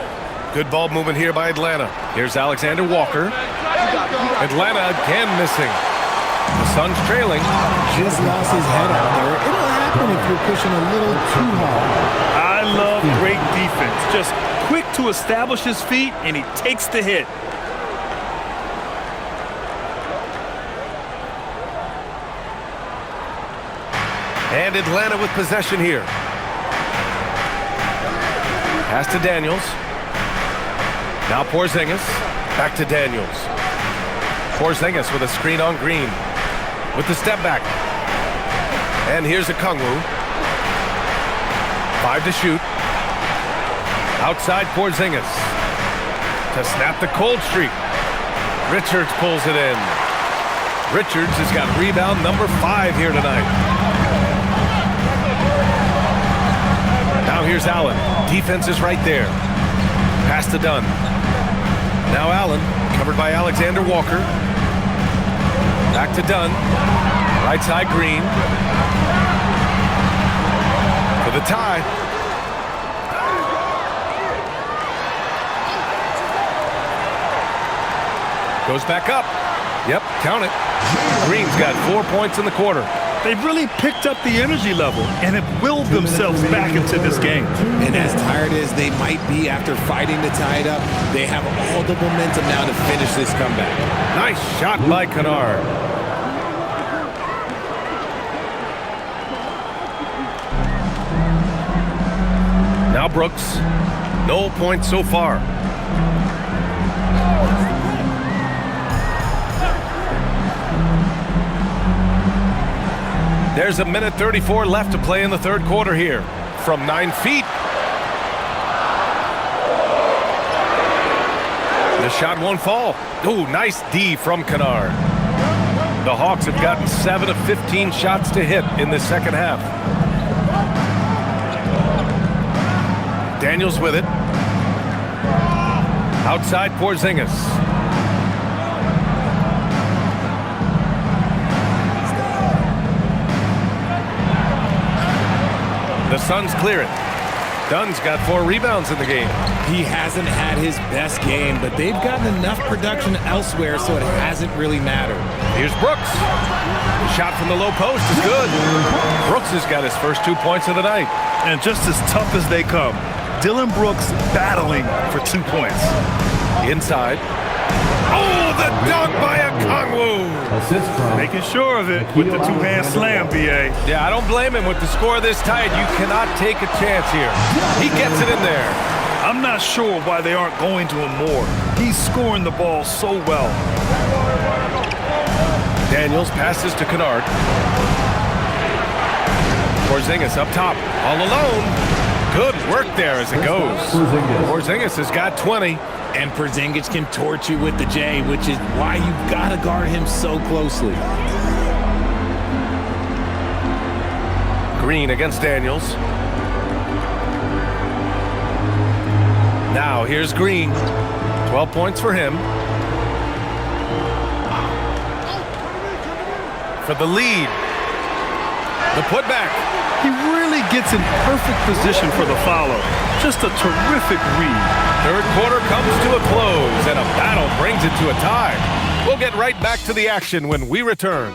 Good ball movement here by Atlanta. Here's Alexander Walker. Atlanta again missing. The Suns trailing. Just lost his head out there. It'll happen if you're pushing a little too hard. I love great defense. Just quick to establish his feet, and he takes the hit. And Atlanta with possession here. Pass to Daniels. Now Porzingis. Back to Daniels. Porzingis with a screen on Green. With the step back. And here's Okongwu. 5 to shoot. Outside Porzingis to snap the cold streak. Richards pulls it in. Richards has got rebound number 5 here tonight. Now here's Allen. Defense is right there. Pass to Dunn. Now Allen, covered by Alexander Walker. Back to Dunn. Right side Green. For the tie. Goes back up. Yep, count it. Green's got 4 points in the quarter. They've really picked up the energy level and have willed themselves back into this game. And as tired as they might be after fighting to tie it up, they have all the momentum now to finish this comeback. Nice shot by Kennard. Now Brooks. No points so far. There's 1:34 left to play in the third quarter here. From 9 feet. The shot won't fall. Oh, nice D from Kennard. The Hawks have gotten 7 of 15 shots to hit in the second half. Daniels with it. Outside Porzingis. The Suns clear it. Dunn's got 4 rebounds in the game. He hasn't had his best game, but they've gotten enough production elsewhere, so it hasn't really mattered. Here's Brooks. The shot from the low post is good. Brooks has got his first 2 points of the night. And just as tough as they come, Dillon Brooks battling for 2 points. Inside. Oh, the dunk by Okongwu. Making sure of it with the 2-hand slam, B.A. Yeah, I don't blame him. With the score this tight, you cannot take a chance here. He gets it in there. I'm not sure why they aren't going to him more. He's scoring the ball so well. Daniels passes to Kennard. Porzingis up top, all alone. Good work there as it goes. Porzingis has got 20. And Porzingis can torch you with the J, which is why you've got to guard him so closely. Green against Daniels. Now here's Green. 12 points for him. For the lead. The putback. He really gets in perfect position for the follow. Just a terrific read. Third quarter comes to a close, and a battle brings it to a tie. We'll get right back to the action when we return.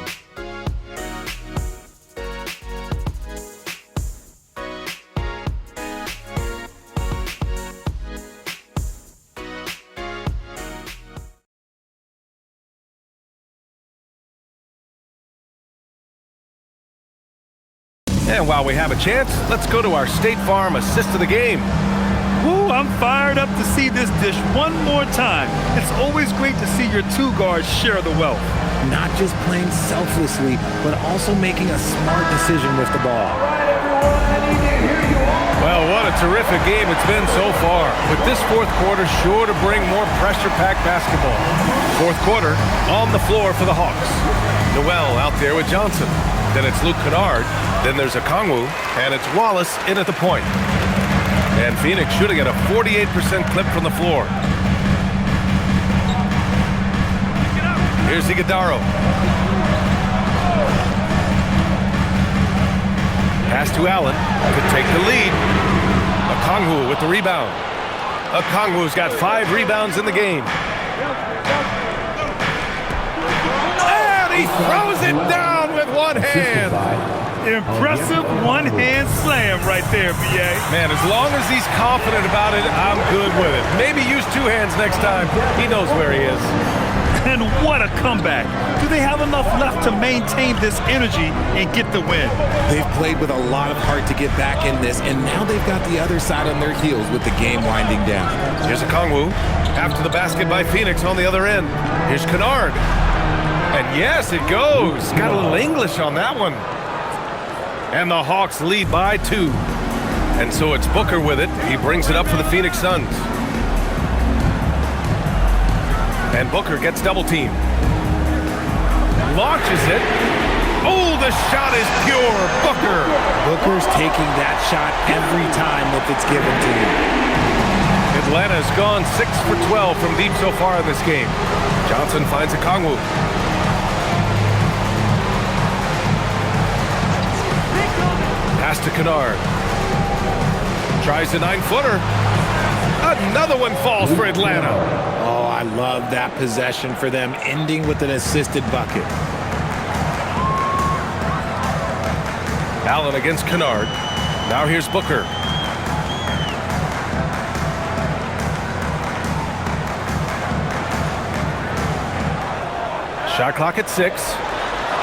And while we have a chance, let's go to our State Farm assist of the game. Woo, I'm fired up to see this dish one more time. It's always great to see your 2 guards share the wealth. Not just playing selflessly, but also making a smart decision with the ball. Well, what a terrific game it's been so far. With this fourth quarter sure to bring more pressure-packed basketball. Fourth quarter on the floor for the Hawks. Noel out there with Johnson. Then it's Luke Kennard. Then there's Okongwu. And it's Wallace in at the point. And Phoenix shooting at a 48% clip from the floor. Here's Iguodala. Pass to Allen to take the lead. Okongwu with the rebound. Okongwu's got 5 rebounds in the game. And he throws it down with one hand. Impressive one-hand slam right there, B.A. Man, as long as he's confident about it, I'm good with it. Maybe use 2 hands next time. He knows where he is. And what a comeback. Do they have enough left to maintain this energy and get the win? They've played with a lot of heart to get back in this, and now they've got the other side on their heels with the game winding down. Here's Okongwu. After the basket by Phoenix on the other end. Here's Kennard. And yes, it goes. Got a little English on that one. And the Hawks lead by 2. And so it's Booker with it. He brings it up for the Phoenix Suns. And Booker gets double teamed. Launches it. Oh, the shot is pure. Booker. Booker's taking that shot every time if it's given to him. Atlanta's gone 6 for 12 from deep so far in this game. Johnson finds a Kongwu. Pass to Kennard. Tries a 9-footer. Another one falls for Atlanta. Oh, I love that possession for them, ending with an assisted bucket. Allen against Kennard. Now here's Booker. Shot clock at 6.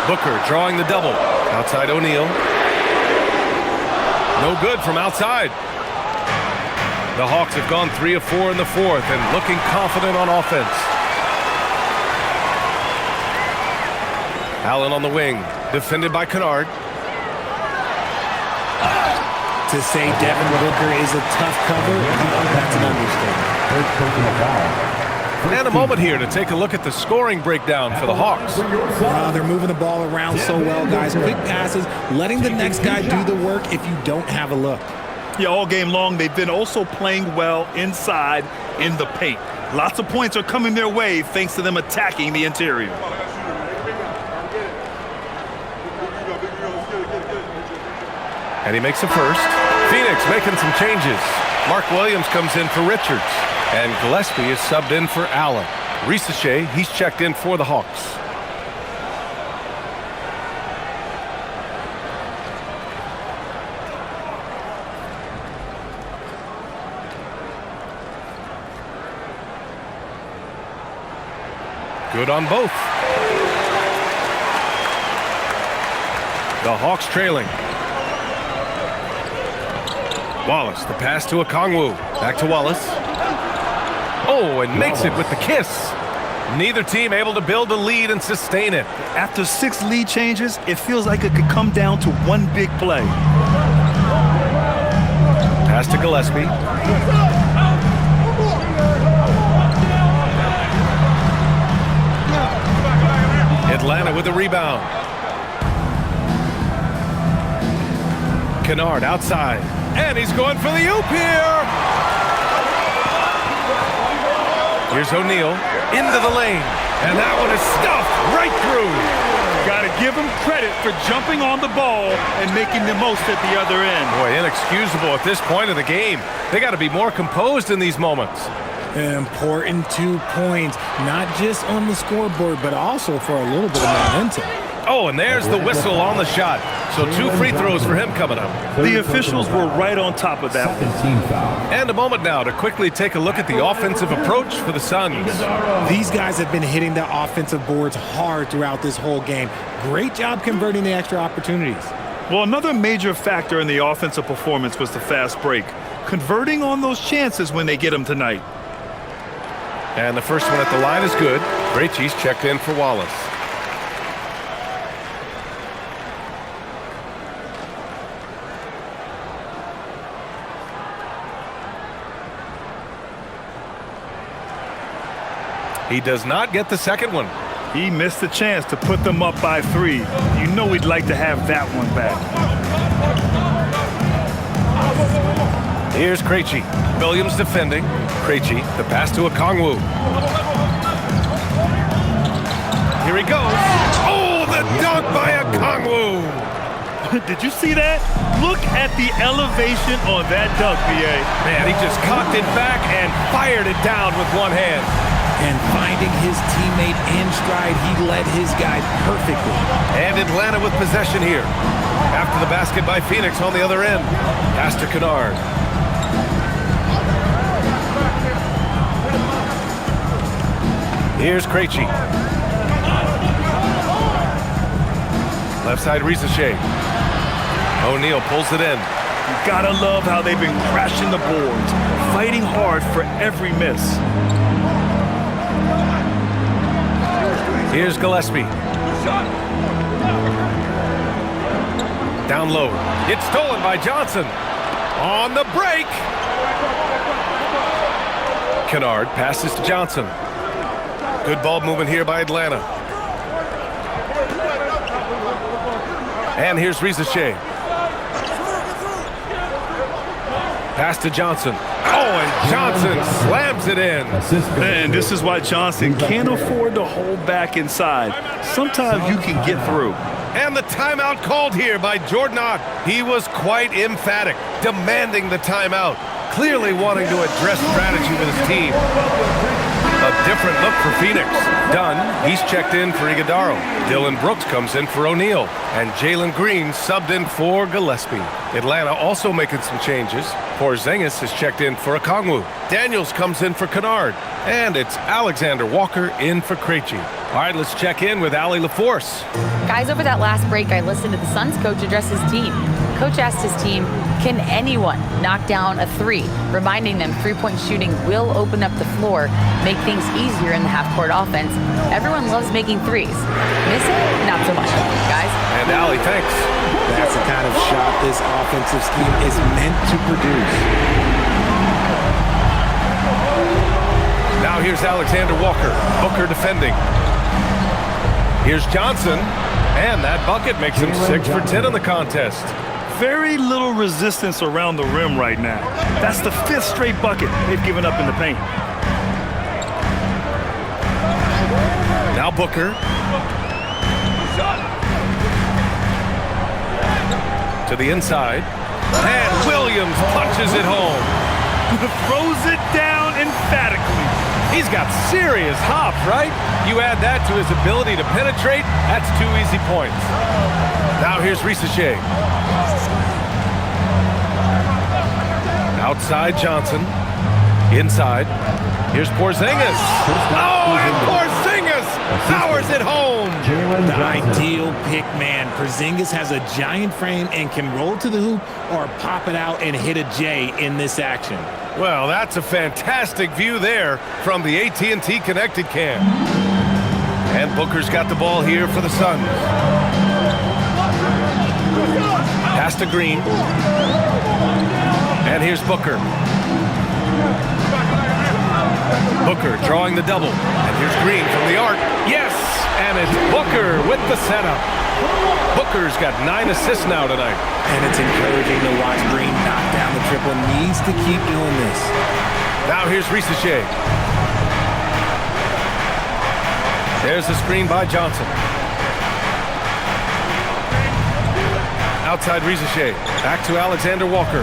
Booker drawing the double. Outside O'Neal. No good from outside. The Hawks have gone 3 of 4 in the fourth and looking confident on offense. Allen on the wing. Defended by Kennard. To say Devin Booker is a tough cover, that's an understatement. And a moment here to take a look at the scoring breakdown for the Hawks. They're moving the ball around so well, guys. Quick passes, letting the next guy do the work if you don't have a look. Yeah, all game long, they've been also playing well inside in the paint. Lots of points are coming their way thanks to them attacking the interior. And he makes a first. Phoenix making some changes. Mark Williams comes in for Richards. And Gillespie is subbed in for Allen. Risache, he's checked in for the Hawks. Good on both. The Hawks trailing. Wallace, the pass to Okongwu. Back to Wallace. Oh, and makes it with the kiss. Neither team able to build a lead and sustain it. After 6 lead changes, it feels like it could come down to one big play. Pass to Gillespie. Atlanta with the rebound. Kennard outside. And he's going for the oop here. Here's O'Neal into the lane. And that one is stuffed right through. Got to give him credit for jumping on the ball and making the most at the other end. Boy, inexcusable at this point of the game. They got to be more composed in these moments. Important 2 points, not just on the scoreboard, but also for a little bit of momentum. Oh, and there's the whistle on the shot. So 2 free throws for him coming up. The officials were right on top of that one. And a moment now to quickly take a look at the offensive approach for the Suns. These guys have been hitting the offensive boards hard throughout this whole game. Great job converting the extra opportunities. Well, another major factor in the offensive performance was the fast break. Converting on those chances when they get them tonight. And the first one at the line is good. Krejci's checked in for Wallace. He does not get the second one. He missed the chance to put them up by 3. You know he'd like to have that one back. Here's Krejci. Williams defending. Krejci, the pass to Okongwu. Here he goes. Oh, the dunk by Okongwu. Did you see that? Look at the elevation on that dunk, B.A. Man, he just cocked it back and fired it down with one hand. And finding his teammate in stride, he led his guy perfectly. And Atlanta with possession here. After the basket by Phoenix on the other end. Pass to Kennard. Here's Krejci. Left side, Risache. O'Neal pulls it in. You gotta love how they've been crashing the boards, fighting hard for every miss. Here's Gillespie. Down low. It's stolen by Johnson. On the break. Kennard passes to Johnson. Good ball movement here by Atlanta. And here's Risache. Pass to Johnson. Oh, and Johnson slams it in. And this is why Johnson can't afford to hold back inside. Sometimes you can get through. And the timeout called here by Jordan Ott. He was quite emphatic, demanding the timeout, clearly wanting to address strategy with his team. A different look for Phoenix. Dunn, he's checked in for Iguodala. Dylan Brooks comes in for O'Neal. And Jalen Green subbed in for Gillespie. Atlanta also making some changes. Porzingis is checked in for Okongwu. Daniels comes in for Kennard. And it's Alexander Walker in for Krejci. All right, let's check in with Allie LaForce. Guys, over that last break, I listened to the Suns coach address his team. Coach asked his team, can anyone knock down a three? Reminding them three-point shooting will open up the floor, make things easier in the half-court offense. Everyone loves making threes. Missing? Not so much. Guys? And Allie, thanks. That's the kind of shot this offensive scheme is meant to produce. Now here's Alexander Walker. Booker defending. Here's Johnson. And that bucket makes him 6 for 10 in the contest. Very little resistance around the rim right now. That's the 5th straight bucket they've given up in the paint. Now Booker. To the inside. And Williams punches it home. Throws it down emphatically. He's got serious hop, right? You add that to his ability to penetrate, that's 2 easy points. Now here's Risache. Outside Johnson. Inside. Here's Porzingis. Oh, and Porzingis powers it home. The ideal pick man. Porzingis has a giant frame and can roll to the hoop or pop it out and hit a J in this action. Well, that's a fantastic view there from the AT&T Connected Cam. And Booker's got the ball here for the Suns. Pass to Green. And here's Booker. Booker drawing the double. And here's Green from the arc. Yes! And it's Booker with the setup. Booker's got 9 assists now tonight. And it's encouraging to watch Green knock down the triple. Needs to keep doing this. Now here's Risache. There's the screen by Johnson. Outside Risache. Back to Alexander Walker.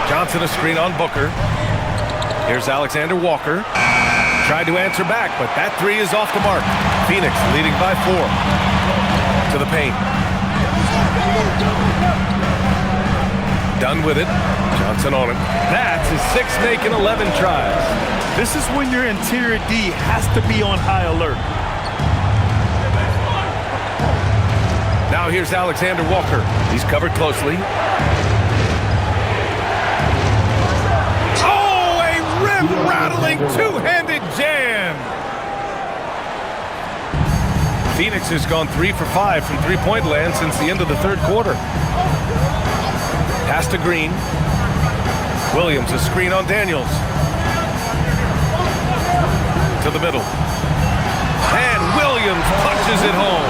Johnson a screen on Booker. Here's Alexander Walker. Tried to answer back, but that three is off the mark. Phoenix leading by 4. To the paint. Done with it. Johnson on it. That's his 6th make in 11 tries. This is when your interior D has to be on high alert. Now here's Alexander Walker. He's covered closely. Oh, a rim-rattling two-handed jam. Phoenix has gone 3 for 5 from three-point land since the end of the 3rd quarter. Pass to Green. Williams a screen on Daniels. To the middle. And Williams punches it home.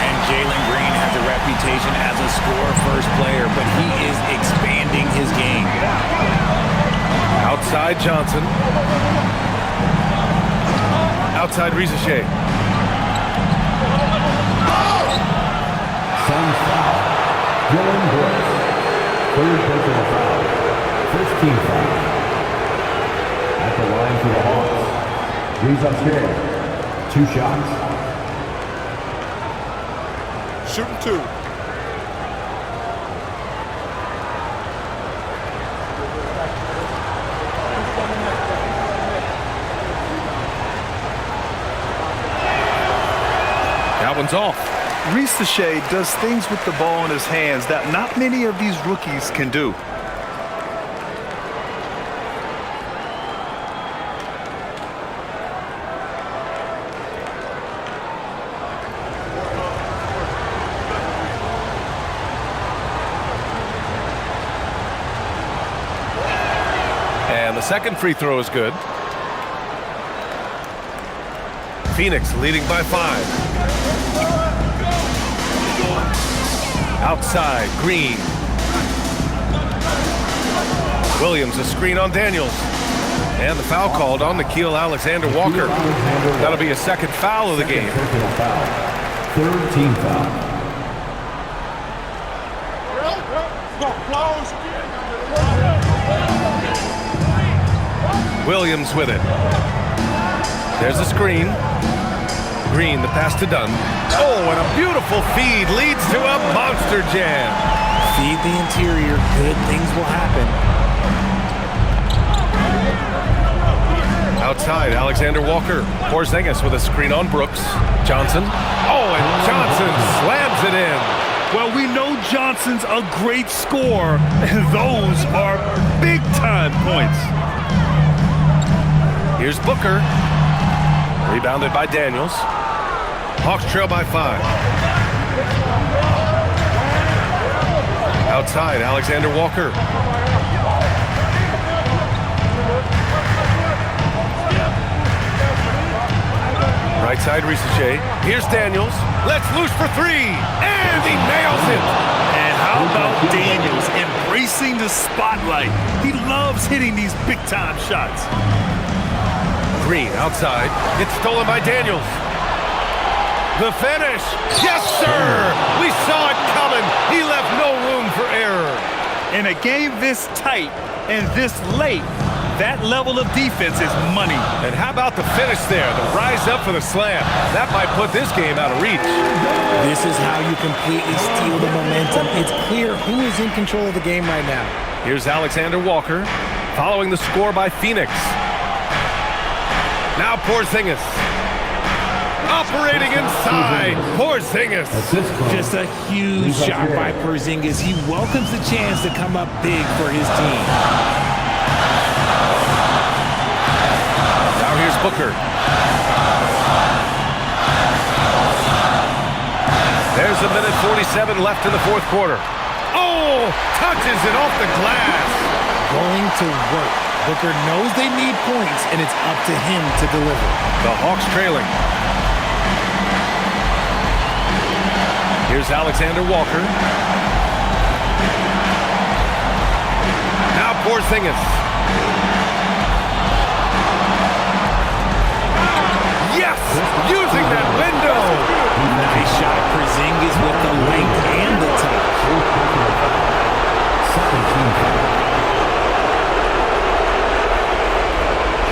And Jalen Green has a reputation as a score-first player, but he is expanding his game. Outside Johnson. Outside Risache. Suns foul. Dylan Brooks. 3rd personal foul. 1st team foul. At the line for the Hawks. Risache. 2 shots. Shooting 2. That one's off. Risache does things with the ball in his hands that not many of these rookies can do. second free throw is good. Phoenix leading by 5. Outside, Green. Williams, a screen on Daniels. And the foul called on Nickeil Alexander-Walker. That'll be a second foul of the game. Third team foul. Williams with it. There's a screen. Green, the pass to Dunn. Oh, and a beautiful feed leads to a monster jam. Feed the interior, good things will happen. Outside, Alexander-Walker. Porzingis with a screen on Brooks. Johnson. Oh, and Johnson slams it in. Well, we know Johnson's a great scorer, and those are big-time points. Here's Booker. Rebounded by Daniels. Hawks trail by 5. Outside, Alexander-Walker. Right side, Risache. Here's Daniels. Let's loose for 3. And he nails it. And how about Daniels embracing the spotlight? He loves hitting these big-time shots. Green outside. It's stolen by Daniels. The finish. Yes, sir. We saw it coming. He left no room for error. In a game this tight and this late, that level of defense is money. And how about the finish there? The rise up for the slam. That might put this game out of reach. This is how you completely steal the momentum. It's clear who is in control of the game right now. Here's Alexander-Walker following the score by Phoenix. Now Porzingis. Operating inside. Porzingis. Just a huge shot by Porzingis. He welcomes the chance to come up big for his team. Now here's Booker. There's a minute 47 left in the fourth quarter. Oh, touches it off the glass. Going to work. Booker knows they need points, and it's up to him to deliver. The Hawks trailing. Here's Alexander-Walker. Now Porzingis. Yes! Using that window! Nice shot. Porzingis with the length and the touch.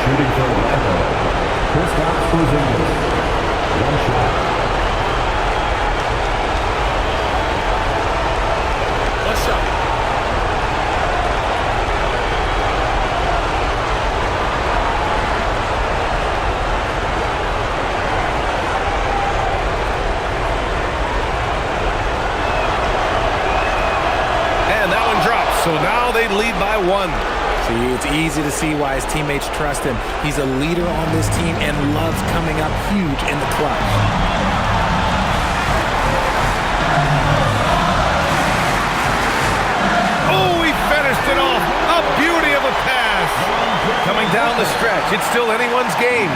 Shooting for Orlando. Kristaps Porzingis. One shot. One shot. And that one drops, so now they lead by 1. See, it's easy to see why his teammates trust him. He's a leader on this team and loves coming up huge in the clutch. Oh, he finished it off. A beauty of a pass. Coming down the stretch, it's still anyone's game.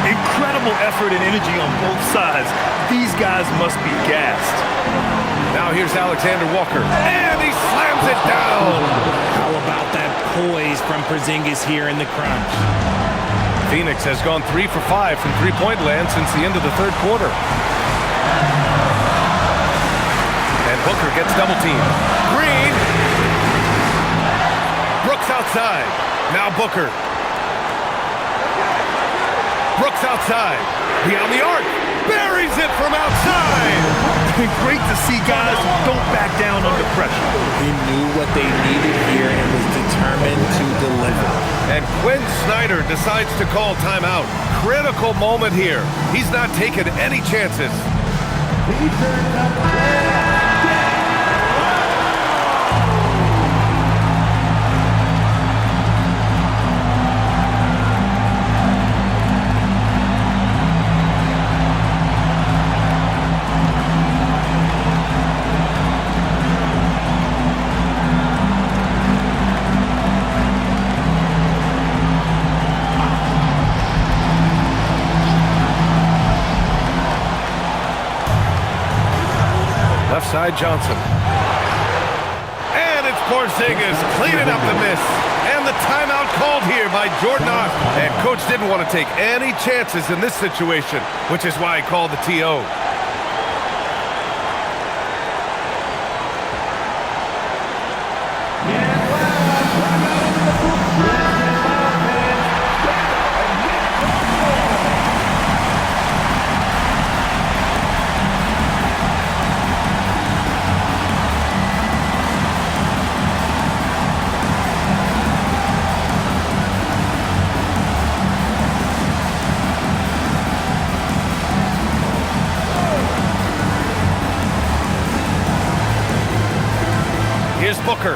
Incredible effort and energy on both sides. These guys must be gassed. Now here's Alexander-Walker. And he slams it down. How about that poise from Porzingis here in the crunch? Phoenix has gone 3 for 5 from three-point land since the end of the third quarter. And Booker gets double-teamed. Green. Brooks outside. Now Booker. Brooks outside. Beyond the arc. Buries it from outside. Great to see guys who don't back down under pressure. He knew what they needed here and was determined to deliver. And Quinn Snyder decides to call timeout. Critical moment here. He's not taking any chances. inside Johnson. And it's Porzingis cleaning up the miss. And the timeout called here by Jordan Ott. And coach didn't want to take any chances in this situation, which is why he called the TO. Here's Booker.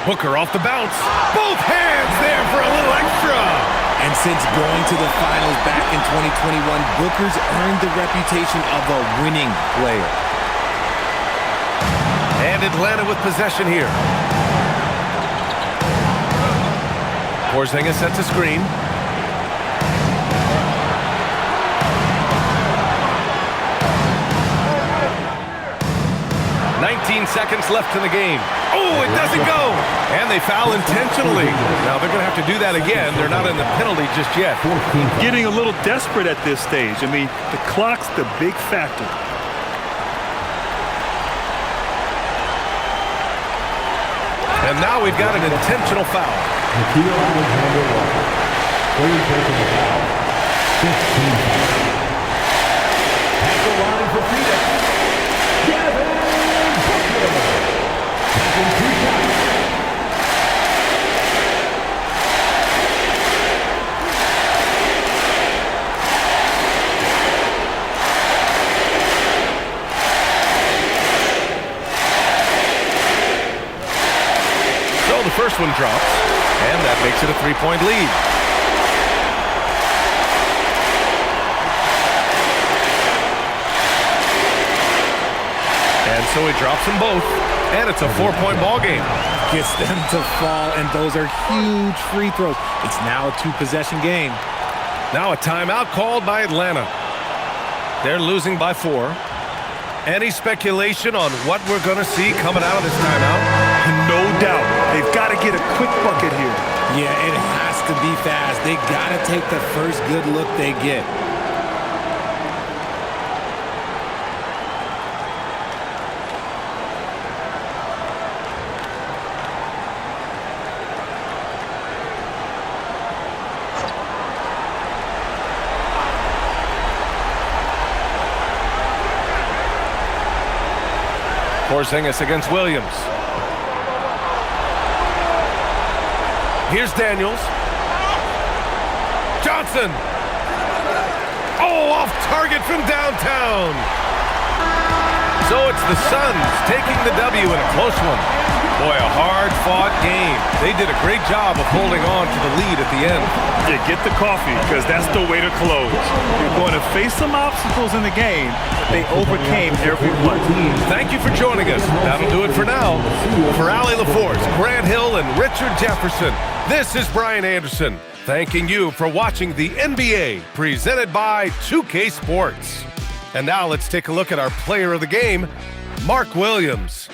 Booker off the bounce. Both hands there for a little extra. And since going to the finals back in 2021, Booker's earned the reputation of a winning player. And Atlanta with possession here. Porzingis sets a screen. 19 seconds left in the game. Oh, it doesn't go. And they foul intentionally. Now, they're going to have to do that again. They're not in the penalty just yet. Getting a little desperate at this stage. I mean, the clock's the big factor. And now we've got an intentional foul. Alexander Walker. Third personal foul. 15. At the line for Phoenix. So the first one drops, and that makes it a three-point lead. And so he drops them both, and it's a 4-point ball game. Gets them to fall, and those are huge free throws. It's now a two-possession game. Now a timeout called by Atlanta. They're losing by 4. Any speculation on what we're going to see coming out of this timeout? No doubt. They've got to get a quick bucket here. Yeah, it has to be fast. They got to take the first good look they get. Porzingis against Williams. Here's Daniels. Johnson. Oh, off target from downtown. So it's the Suns taking the W in a close one. Boy, a hard-fought game. They did a great job of holding on to the lead at the end. Yeah, get the coffee, because that's the way to close. You're going to face some obstacles in the game, but they overcame every one. Thank you for joining us. That'll do it for now. For Allie LaForce, Grant Hill, and Richard Jefferson, this is Brian Anderson, thanking you for watching the NBA, presented by 2K Sports. And now let's take a look at our player of the game, Mark Williams.